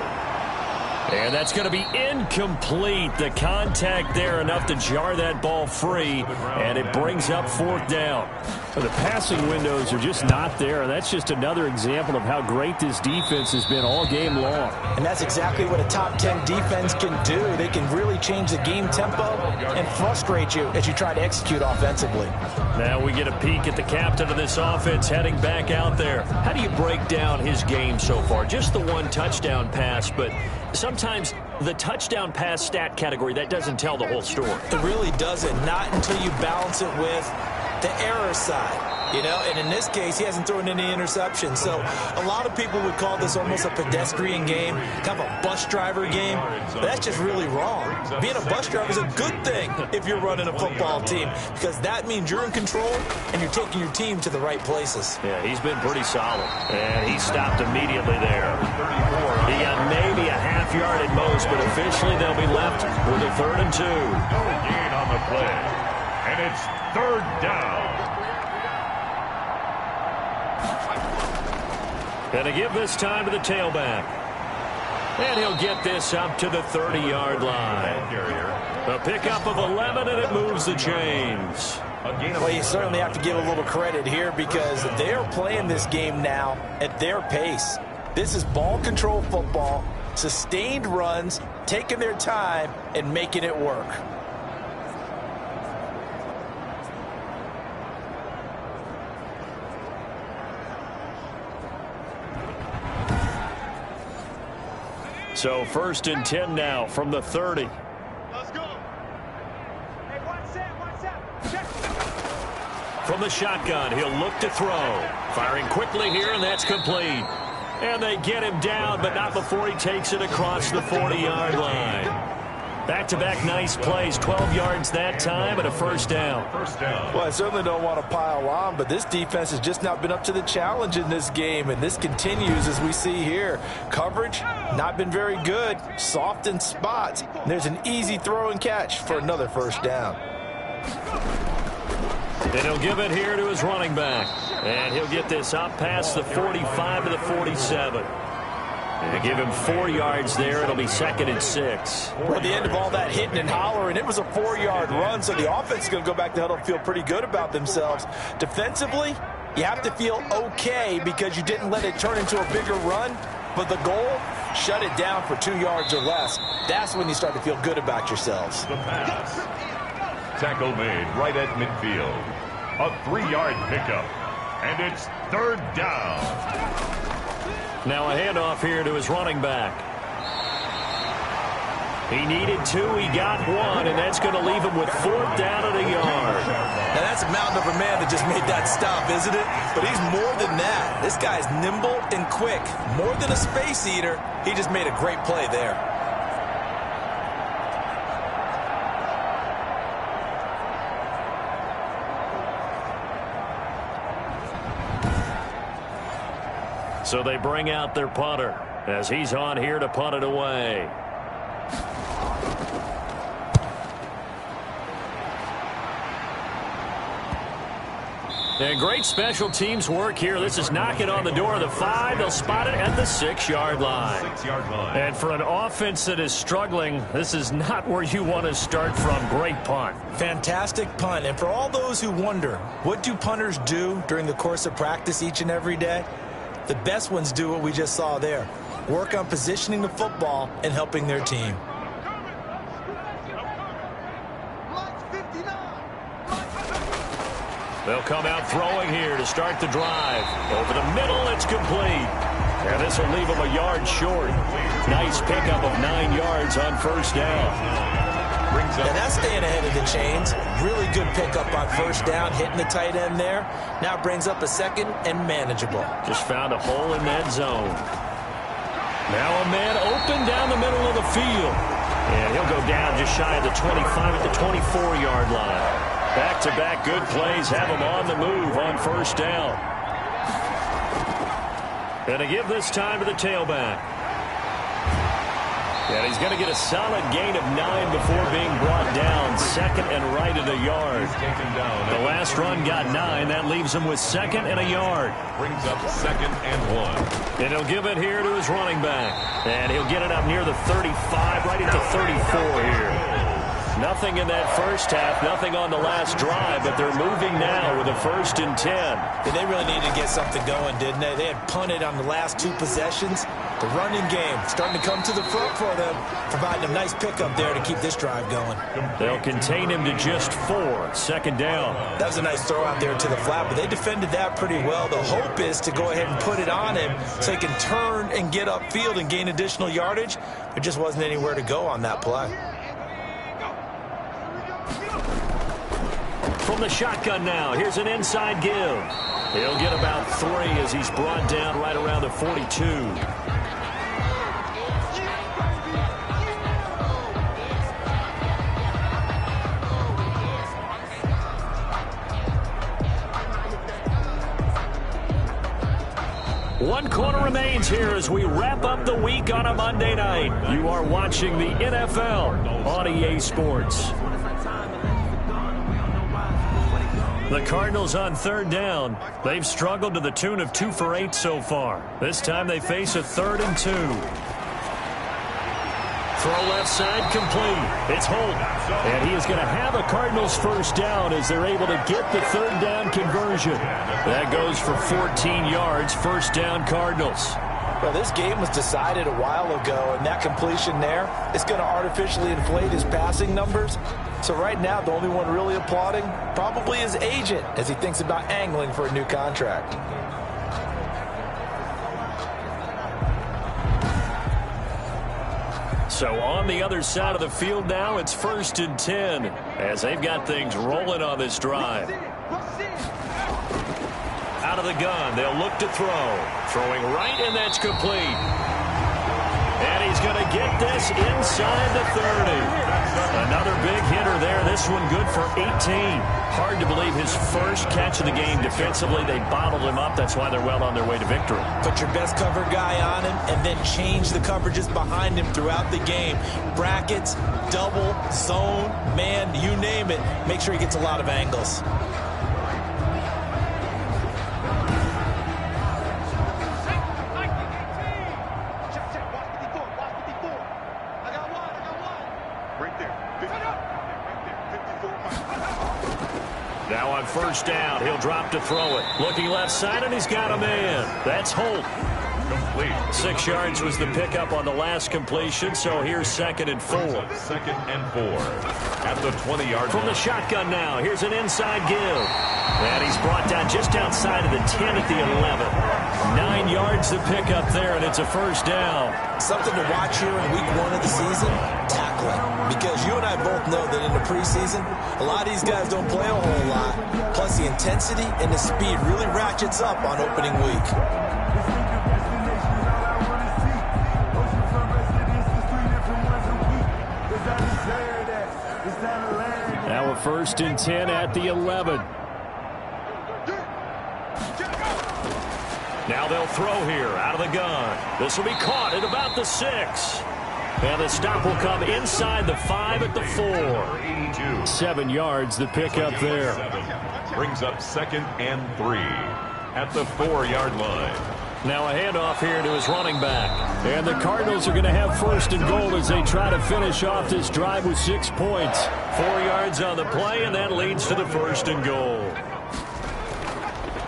And that's going to be incomplete. The contact there enough to jar that ball free, and it brings up fourth down. So the passing windows are just not there, and that's just another example of how great this defense has been all game long. And that's exactly what a top 10 defense can do. They can really change the game tempo and frustrate you as you try to execute offensively. Now we get a peek at the captain of this offense heading back out there. How do you break down his game so far? Just the one touchdown pass, but sometimes the touchdown pass stat category, that doesn't tell the whole story. It really doesn't, not until you balance it with the error side. You know, and in this case, he hasn't thrown any interceptions. So a lot of people would call this almost a pedestrian game, kind of a bus driver game. But that's just really wrong. Being a bus driver is a good thing if you're running a football team, because that means you're in control and you're taking your team to the right places. Yeah, he's been pretty solid. And he stopped immediately there. He got maybe a half yard at most, but officially they'll be left with a 3rd and 2. No gain on the play. And it's third down. And to give this time to the tailback. And he'll get this up to the 30-yard line. A pickup of 11, and it moves the chains. Well, you certainly have to give a little credit here because they're playing this game now at their pace. This is ball control football, sustained runs, taking their time, and making it work. So 1st and 10 now from the 30. Let's go. Hey, one set. From the shotgun, he'll look to throw. Firing quickly here, and that's complete. And they get him down, but not before he takes it across the 40-yard line. Back-to-back nice plays, 12 yards that time, and a first down. Well, I certainly don't want to pile on, but this defense has just not been up to the challenge in this game, and this continues as we see here. Coverage, not been very good, soft in spots. And there's an easy throw and catch for another first down. And he'll give it here to his running back. And he'll get this up past the 45 to the 47. And give him 4 yards there. It'll be 2nd and 6. Well, at the end of all that hitting and hollering, it was a 4-yard run, so the offense is going to go back to huddle and feel pretty good about themselves. Defensively, you have to feel okay because you didn't let it turn into a bigger run, but the goal, shut it down for 2 yards or less. That's when you start to feel good about yourselves. The pass. Tackle made right at midfield. A 3-yard pickup. And it's third down. Now a handoff here to his running back. He needed 2, he got 1, and that's going to leave him with 4th down and a yard. Now that's a mountain of a man that just made that stop, isn't it? But he's more than that. This guy's nimble and quick. More than a space eater, he just made a great play there. So they bring out their punter as he's on here to punt it away. And great special teams work here. This is knocking on the door of the 5. They'll spot it at the 6-yard line. 6-yard line. And for an offense that is struggling, this is not where you want to start from. Great punt. Fantastic punt. And for all those who wonder, what do punters do during the course of practice each and every day? The best ones do what we just saw there. Work on positioning the football and helping their team. They'll come out throwing here to start the drive. Over the middle, it's complete. And this will leave them a yard short. Nice pickup of 9 yards on first down. And that's staying ahead of the chains. Really good pickup on first down, hitting the tight end there. Now brings up a 2nd and manageable. Just found a hole in that zone. Now a man open down the middle of the field. And he'll go down just shy of the 25 at the 24-yard line. Back-to-back good plays have him on the move on first down. And to give this time to the tailback. And he's going to get a solid gain of 9 before being brought down. Second and right at a yard. The last run got 9. That leaves him with second and a yard. Brings up second and 1. And he'll give it here to his running back. And he'll get it up near the 35, right at the 34 here. Nothing in that first half, nothing on the last drive, but they're moving now with a 1st and 10. They really needed to get something going, didn't they? They had punted on the last 2 possessions. The running game starting to come to the front for them, providing a nice pickup there to keep this drive going. They'll contain him to just 4. Second down. That was a nice throw out there to the flat, but they defended that pretty well. The hope is to go ahead and put it on him so he can turn and get upfield and gain additional yardage. There just wasn't anywhere to go on that play. From the shotgun now, here's an inside give. He'll get about 3 as he's brought down right around the 42. One quarter remains here as we wrap up the week on a Monday night. You are watching the NFL on EA Sports. The Cardinals on third down. They've struggled to the tune of 2 for 8 so far. This time they face a 3rd and 2. Throw left side complete. It's Holt. And he is going to have a Cardinals first down as they're able to get the 3rd down conversion. That goes for 14 yards. First down Cardinals. Well, this game was decided a while ago, and that completion there is going to artificially inflate his passing numbers. So right now, the only one really applauding probably his agent as he thinks about angling for a new contract. So on the other side of the field now, it's 1st and 10 as they've got things rolling on this drive. Out of the gun, they'll look to throw. Throwing right, and that's complete. And he's going to get this inside the 30. Another big hitter there. This one good for 18. Hard to believe his first catch of the game defensively. They bottled him up. That's why they're well on their way to victory. Put your best cover guy on him and then change the coverages behind him throughout the game. Brackets, double, zone, man, you name it. Make sure he gets a lot of angles. Now on first down, he'll drop to throw it. Looking left side, and he's got a man. That's Holt. Complete. 6 yards was the pickup on the last completion, so here's 2nd and 4. 2nd and 4 at the 20-yard From line. the shotgun now, here's an inside give. And he's brought down just outside of the 10 at the 11. 9 yards to pick up there, and it's a first down. Something to watch here in week 1 of the season, tackling. Because you and I both know that in the preseason, a lot of these guys don't play a whole lot. Plus, the intensity and the speed really ratchets up on opening week. Now a 1st and 10 at the 11. Now they'll throw here out of the gun. This will be caught at about the 6. And the stop will come inside the 5 at the 4. 7 yards, the pickup there. Brings up 2nd and 3 at the 4-yard line. Now a handoff here to his running back. And the Cardinals are going to have 1st and goal as they try to finish off this drive with 6 points. 4 yards on the play, and that leads to the 1st and goal.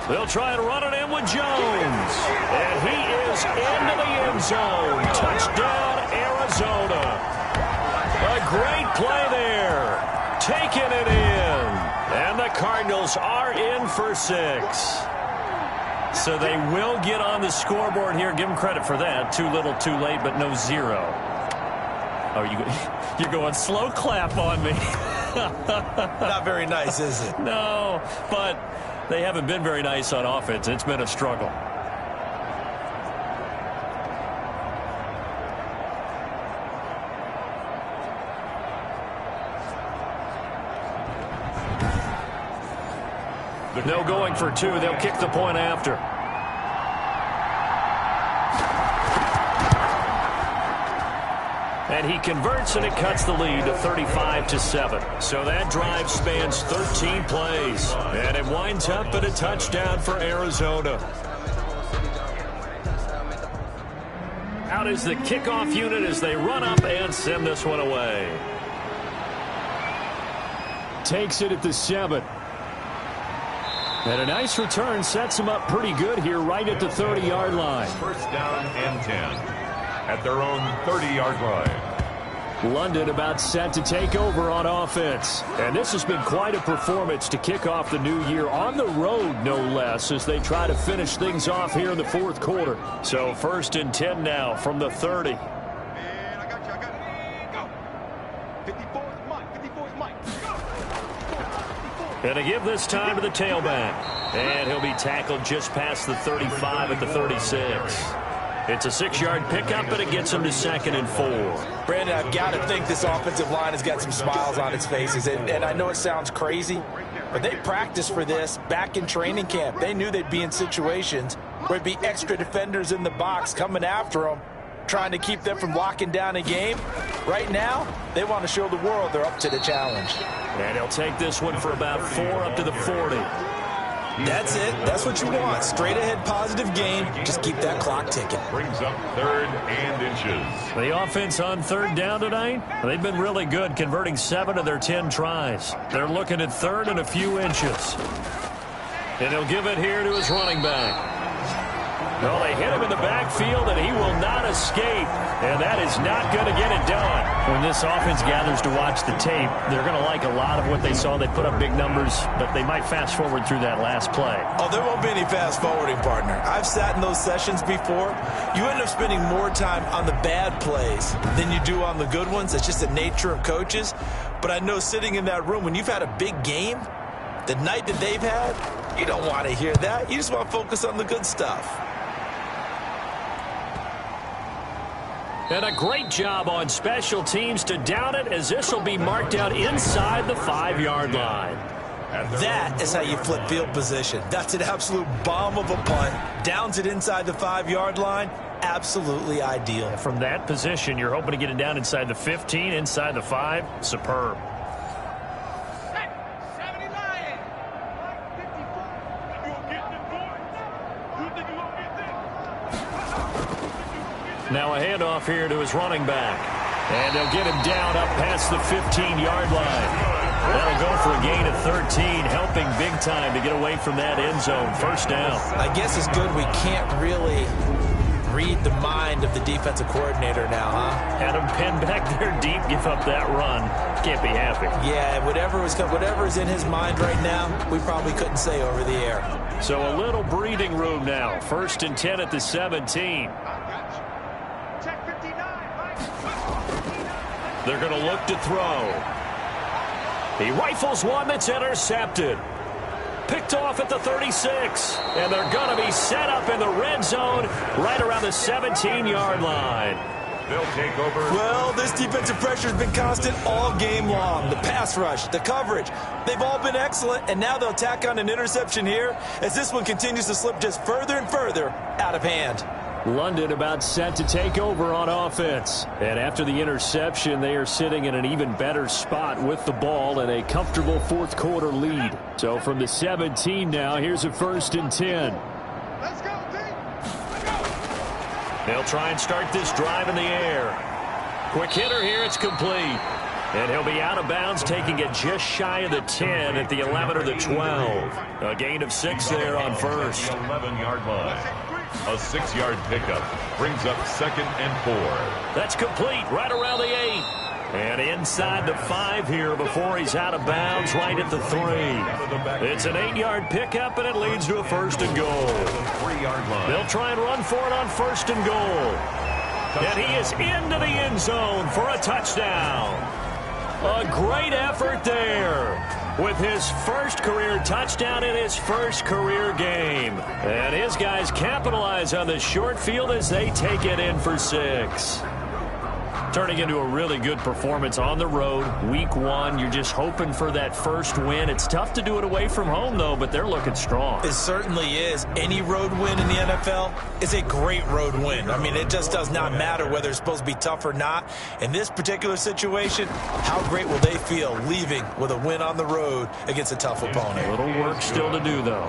They'll try and run it in with Jones. And he is into the end zone. Touchdown, Arizona. A great play there. Taking it in. And the Cardinals are in for 6. So they will get on the scoreboard here. Give them credit for that. Too little, too late, but no 0. Oh, you're going slow clap on me. Not very nice, is it? No, but they haven't been very nice on offense. It's been a struggle. No going for two. They'll kick the point after. And he converts, and it cuts the lead to 35-7. So that drive spans 13 plays. And it winds up at a touchdown for Arizona. Out is the kickoff unit as they run up and send this one away. Takes it at the 7. And a nice return sets him up pretty good here right at the 30-yard line. First down and 10. At their own 30-yard line. London about set to take over on offense. And this has been quite a performance to kick off the new year on the road, no less, as they try to finish things off here in the fourth quarter. So 1st and 10 now from the 30. Man, I got you. Go. 54 is Mike. 54 is Mike. Go. And to give this time to the tailback. And he'll be tackled just past the 35 at the 36. It's a 6-yard pickup, but it gets him to 2nd and 4. Brandon, I've got to think this offensive line has got some smiles on its faces. And I know it sounds crazy, but they practiced for this back in training camp. They knew they'd be in situations where there'd be extra defenders in the box coming after them, trying to keep them from locking down a game. Right now, they want to show the world they're up to the challenge. And he'll take this one for about 4 up to the 40. That's it. That's what you want. Straight ahead positive game. Just keep that clock ticking. Brings up 3rd and inches. The offense on 3rd down tonight, they've been really good, converting 7 of their 10 tries. They're looking at 3rd and a few inches. And he'll give it here to his running back. Well, they hit him in the backfield, and he will not escape. And that is not going to get it done. When this offense gathers to watch the tape, they're going to like a lot of what they saw. They put up big numbers, but they might fast forward through that last play. Oh, there won't be any fast forwarding, partner. I've sat in those sessions before. You end up spending more time on the bad plays than you do on the good ones. It's just the nature of coaches. But I know sitting in that room, when you've had a big game, the night that they've had, you don't want to hear that. You just want to focus on the good stuff. And a great job on special teams to down it, as this will be marked out inside the 5-yard line. That is how you flip field position. That's an absolute bomb of a punt. Downs it inside the 5-yard line. Absolutely ideal. From that position, you're hoping to get it down inside the 15, inside the 5. Superb. Now a handoff here to his running back. And they'll get him down up past the 15-yard line. That'll go for a gain of 13, helping big time to get away from that end zone. First down. I guess it's good we can't really read the mind of the defensive coordinator now, huh? Had him pinned back there deep, give up that run. Can't be happy. Yeah, whatever is in his mind right now, we probably couldn't say over the air. So a little breathing room now. 1st and 10 at the 17. They're going to look to throw. He rifles one that's intercepted. Picked off at the 36. And they're going to be set up in the red zone right around the 17-yard line. They'll take over. Well, this defensive pressure has been constant all game long. The pass rush, the coverage, they've all been excellent. And now they'll tack on an interception here as this one continues to slip just further and further out of hand. London about set to take over on offense. And after the interception, they are sitting in an even better spot with the ball and a comfortable fourth quarter lead. So from the 17 now, here's a 1st and 10. Let's go, team. Let's go. They'll try and start this drive in the air. Quick hitter here, it's complete. And he'll be out of bounds, taking it just shy of the 10 at the 11 or the 12. A gain of 6 there on first. 11-yard line. A 6-yard pickup brings up 2nd and 4. That's complete right around the 8. And inside the 5 here before he's out of bounds right at the 3. It's an 8-yard pickup, and it leads to a 1st and goal. 3-yard line. They'll try and run for it on 1st and goal. And he is into the end zone for a touchdown. A great effort there with his first career touchdown in his first career game. And his guys capitalize on the short field as they take it in for 6. Turning into a really good performance on the road, week one. You're just hoping for that first win. It's tough to do it away from home, though, but they're looking strong. It certainly is. Any road win in the NFL is a great road win. I mean, it just does not matter whether it's supposed to be tough or not. In this particular situation, how great will they feel leaving with a win on the road against a tough opponent? A little work still to do, though.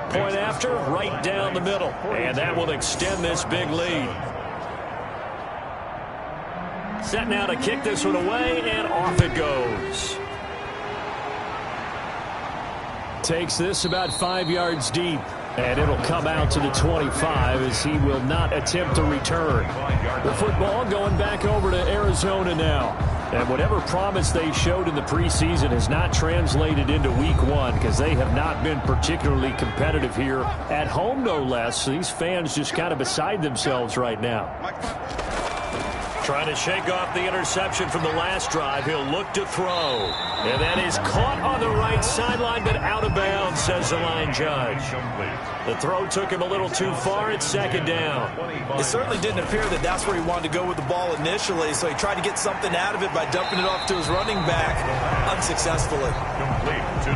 Point after, right down the middle. And that will extend this big lead. Set now to kick this one away, and off it goes. Takes this about 5 yards deep, and it'll come out to the 25 as he will not attempt to return. The football going back over to Arizona now. And whatever promise they showed in the preseason has not translated into week one because they have not been particularly competitive here at home, no less. These fans just kind of beside themselves right now. Trying to shake off the interception from the last drive. He'll look to throw. And that is caught on the right sideline, but out of bounds, says the line judge. The throw took him a little too far. It's second down. It certainly didn't appear that that's where he wanted to go with the ball initially, so he tried to get something out of it by dumping it off to his running back unsuccessfully.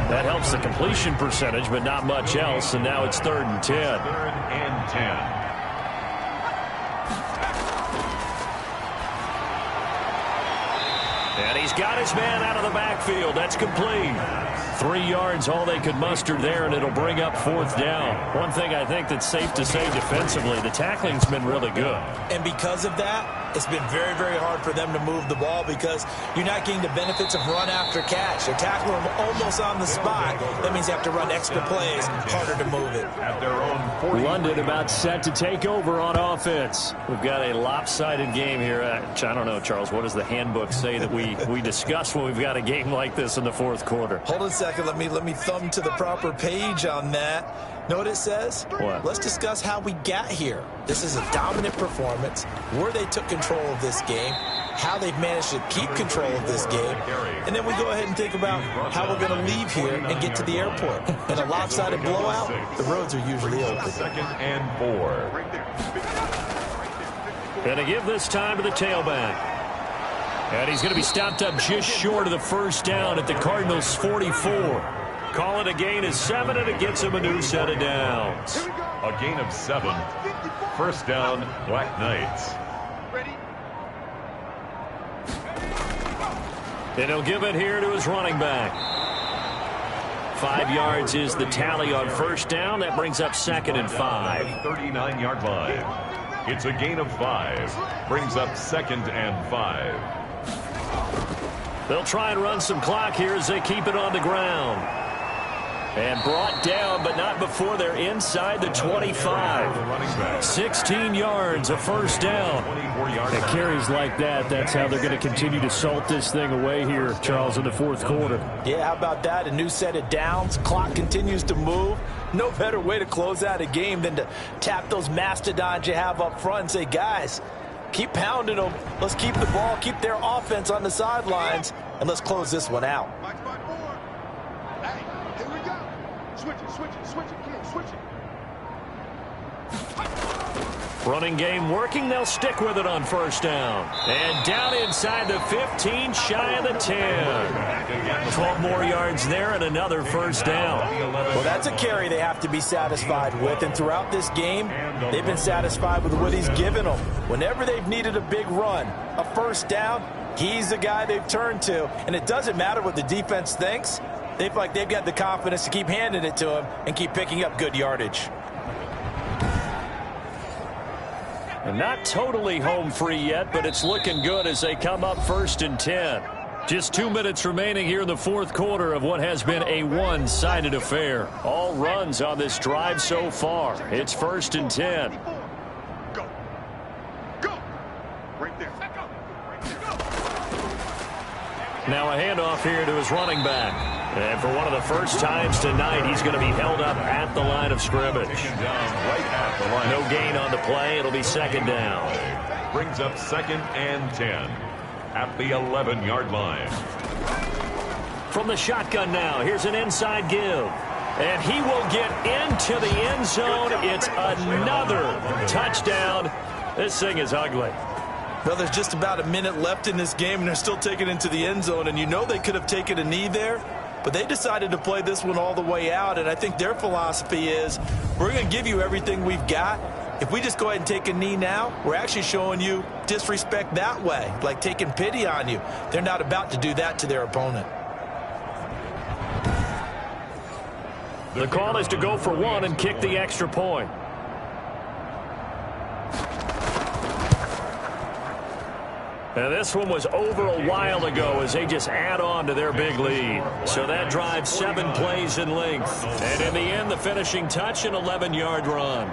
That helps the completion percentage, but not much else, and now it's 3rd and 10. 3rd and 10. And he's got his man out of the backfield. That's complete. 3 yards, all they could muster there, and it'll bring up 4th down. One thing I think that's safe to say defensively, the tackling's been really good. And because of that, it's been very, very hard for them to move the ball because you're not getting the benefits of run after catch. They're tackling them almost on the spot. That means they have to run extra plays, harder to move it. At their own 40. London about set to take over on offense. We've got a lopsided game here. I don't know, Charles, what does the handbook say that we discuss when we've got a game like this in the 4th quarter? Hold on a second. Let me thumb to the proper page on that. Know what it says? What? Let's discuss how we got here. This is a dominant performance, where they took control of this game, how they've managed to keep control of this game, and then we go ahead and think about how we're going to leave here and get to the airport. In a lopsided blowout, the roads are usually open. 2nd and 4. Going to give this time to the tailback. And he's going to be stopped up just short of the 1st down at the Cardinals' 44. Call it a gain of 7, and it gets him a new set of downs. A gain of 7. 1st down, Black Knights. And he'll give it here to his running back. 5 yards is the tally on 1st down. That brings up 2nd and 5. 39-yard line. It's a gain of 5. Brings up 2nd and 5. They'll try and run some clock here as they keep it on the ground. And brought down, but not before they're inside the 25. 16 yards, a 1st down. And carries like that, that's how they're going to continue to salt this thing away here, Charles, in the 4th quarter. Yeah, how about that? A new set of downs. Clock continues to move. No better way to close out a game than to tap those mastodons you have up front and say, guys, keep pounding them. Let's keep the ball, keep their offense on the sidelines, and let's close this one out. Running game working. They'll stick with it on 1st down. And down inside the 15, shy of the 10. 12 more yards there and another 1st down. Well, that's a carry they have to be satisfied with. And throughout this game, they've been satisfied with what he's given them. Whenever they've needed a big run, a 1st down, he's the guy they've turned to. And it doesn't matter what the defense thinks. They feel like they've got the confidence to keep handing it to him and keep picking up good yardage. And not totally home free yet, but it's looking good as they come up 1st and 10. Just 2 minutes remaining here in the 4th quarter of what has been a one-sided affair. All runs on this drive so far. It's 1st and 10. Go. Go. Right there. Now a handoff here to his running back. And for one of the first times tonight, he's going to be held up at the line of scrimmage. No gain on the play. It'll be 2nd down. Brings up 2nd and 10 at the 11-yard line. From the shotgun now, here's an inside give. And he will get into the end zone. It's another touchdown. This thing is ugly. Well, there's just about a minute left in this game, and they're still taking it into the end zone. And you know they could have taken a knee there, but they decided to play this one all the way out. And I think their philosophy is, we're going to give you everything we've got. If we just go ahead and take a knee now, we're actually showing you disrespect that way, like taking pity on you. They're not about to do that to their opponent. The call is to go for one and kick the extra point. And this one was over a while ago as they just add on to their big lead. So that drives 7 plays in length. And in the end, the finishing touch, an 11-yard run.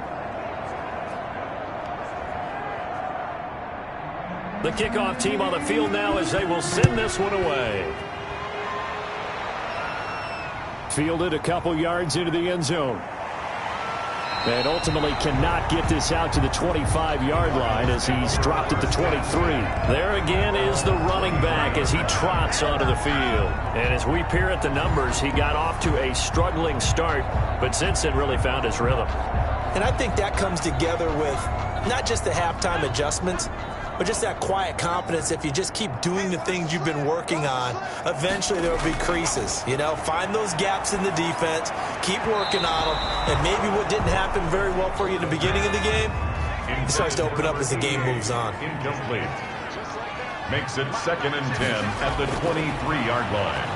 The kickoff team on the field now as they will send this one away. Fielded a couple yards into the end zone. And ultimately cannot get this out to the 25-yard line as he's dropped at the 23. There again is the running back as he trots onto the field. And as we peer at the numbers, he got off to a struggling start, but since then really found his rhythm. And I think that comes together with not just the halftime adjustments, but just that quiet confidence. If you just keep doing the things you've been working on, eventually there will be creases. You know, find those gaps in the defense, keep working on them, and maybe what didn't happen very well for you in the beginning of the game, it starts to open up as the game moves on. Incomplete. Makes it 2nd and 10 at the 23-yard line.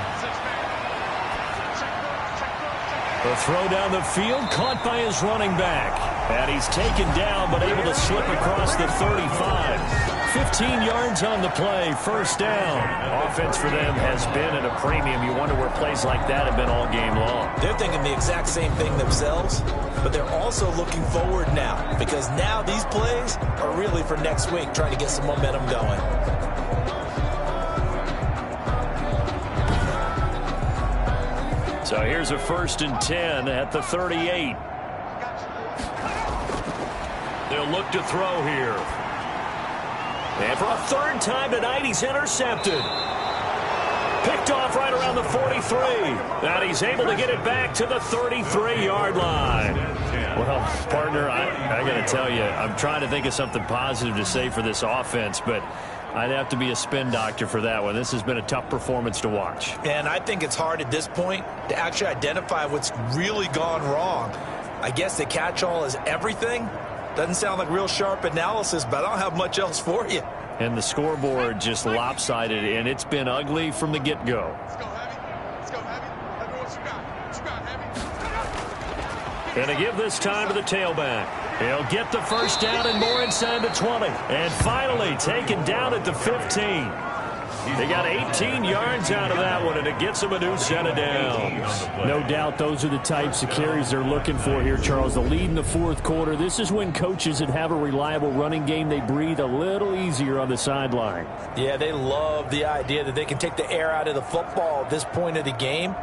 The throw down the field, caught by his running back. And he's taken down, but able to slip across the 35. 15 yards on the play, first down. Offense for them has been at a premium. You wonder where plays like that have been all game long. They're thinking the exact same thing themselves, but they're also looking forward now, because now these plays are really for next week, trying to get some momentum going. So here's a 1st and 10 at the 38. They'll look to throw here. And for a 3rd time tonight, he's intercepted. Picked off right around the 43. And he's able to get it back to the 33-yard line. Well, partner, I got to tell you, I'm trying to think of something positive to say for this offense, but I'd have to be a spin doctor for that one. This has been a tough performance to watch. And I think it's hard at this point to actually identify what's really gone wrong. I guess the catch-all is everything. Doesn't sound like real sharp analysis, but I don't have much else for you. And the scoreboard just lopsided, and it's been ugly from the get-go. Let's go, Heavy. Let's go, Heavy. Heavy, what you got? What you got, Heavy? And to give this time to the tailback. He'll get the first down and more inside the 20. And finally taken down at the 15. They got 18 yards out of that one, and it gets them a new set of downs. No doubt those are the types of carries they're looking for here, Charles. The lead in the 4th quarter. This is when coaches that have a reliable running game, they breathe a little easier on the sideline. Yeah, they love the idea that they can take the air out of the football at this point of the game.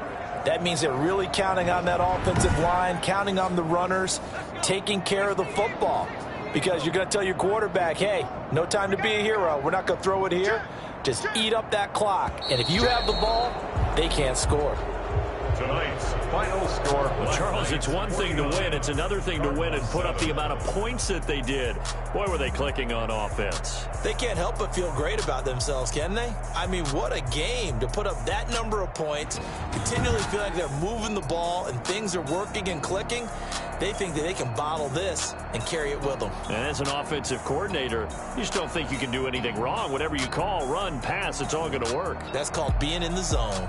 That means they're really counting on that offensive line, counting on the runners, taking care of the football. Because you're going to tell your quarterback, hey, no time to be a hero. We're not going to throw it here. Just eat up that clock. And if you have the ball, they can't score. Tonight's final score. Well, Charles, it's one thing to win. It's another thing to win and put up the amount of points that they did. Boy, were they clicking on offense. They can't help but feel great about themselves, can they? I mean, what a game to put up that number of points, continually feel like they're moving the ball and things are working and clicking. They think that they can bottle this and carry it with them. And as an offensive coordinator, you just don't think you can do anything wrong. Whatever you call, run, pass, it's all going to work. That's called being in the zone.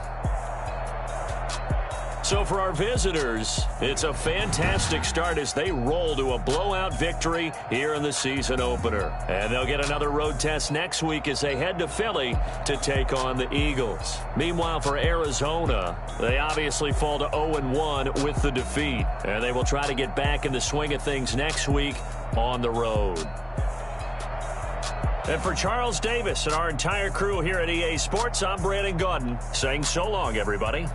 So for our visitors, it's a fantastic start as they roll to a blowout victory here in the season opener. And they'll get another road test next week as they head to Philly to take on the Eagles. Meanwhile, for Arizona, they obviously fall to 0-1 with the defeat. And they will try to get back in the swing of things next week on the road. And for Charles Davis and our entire crew here at EA Sports, I'm Brandon Gaudin saying so long, everybody.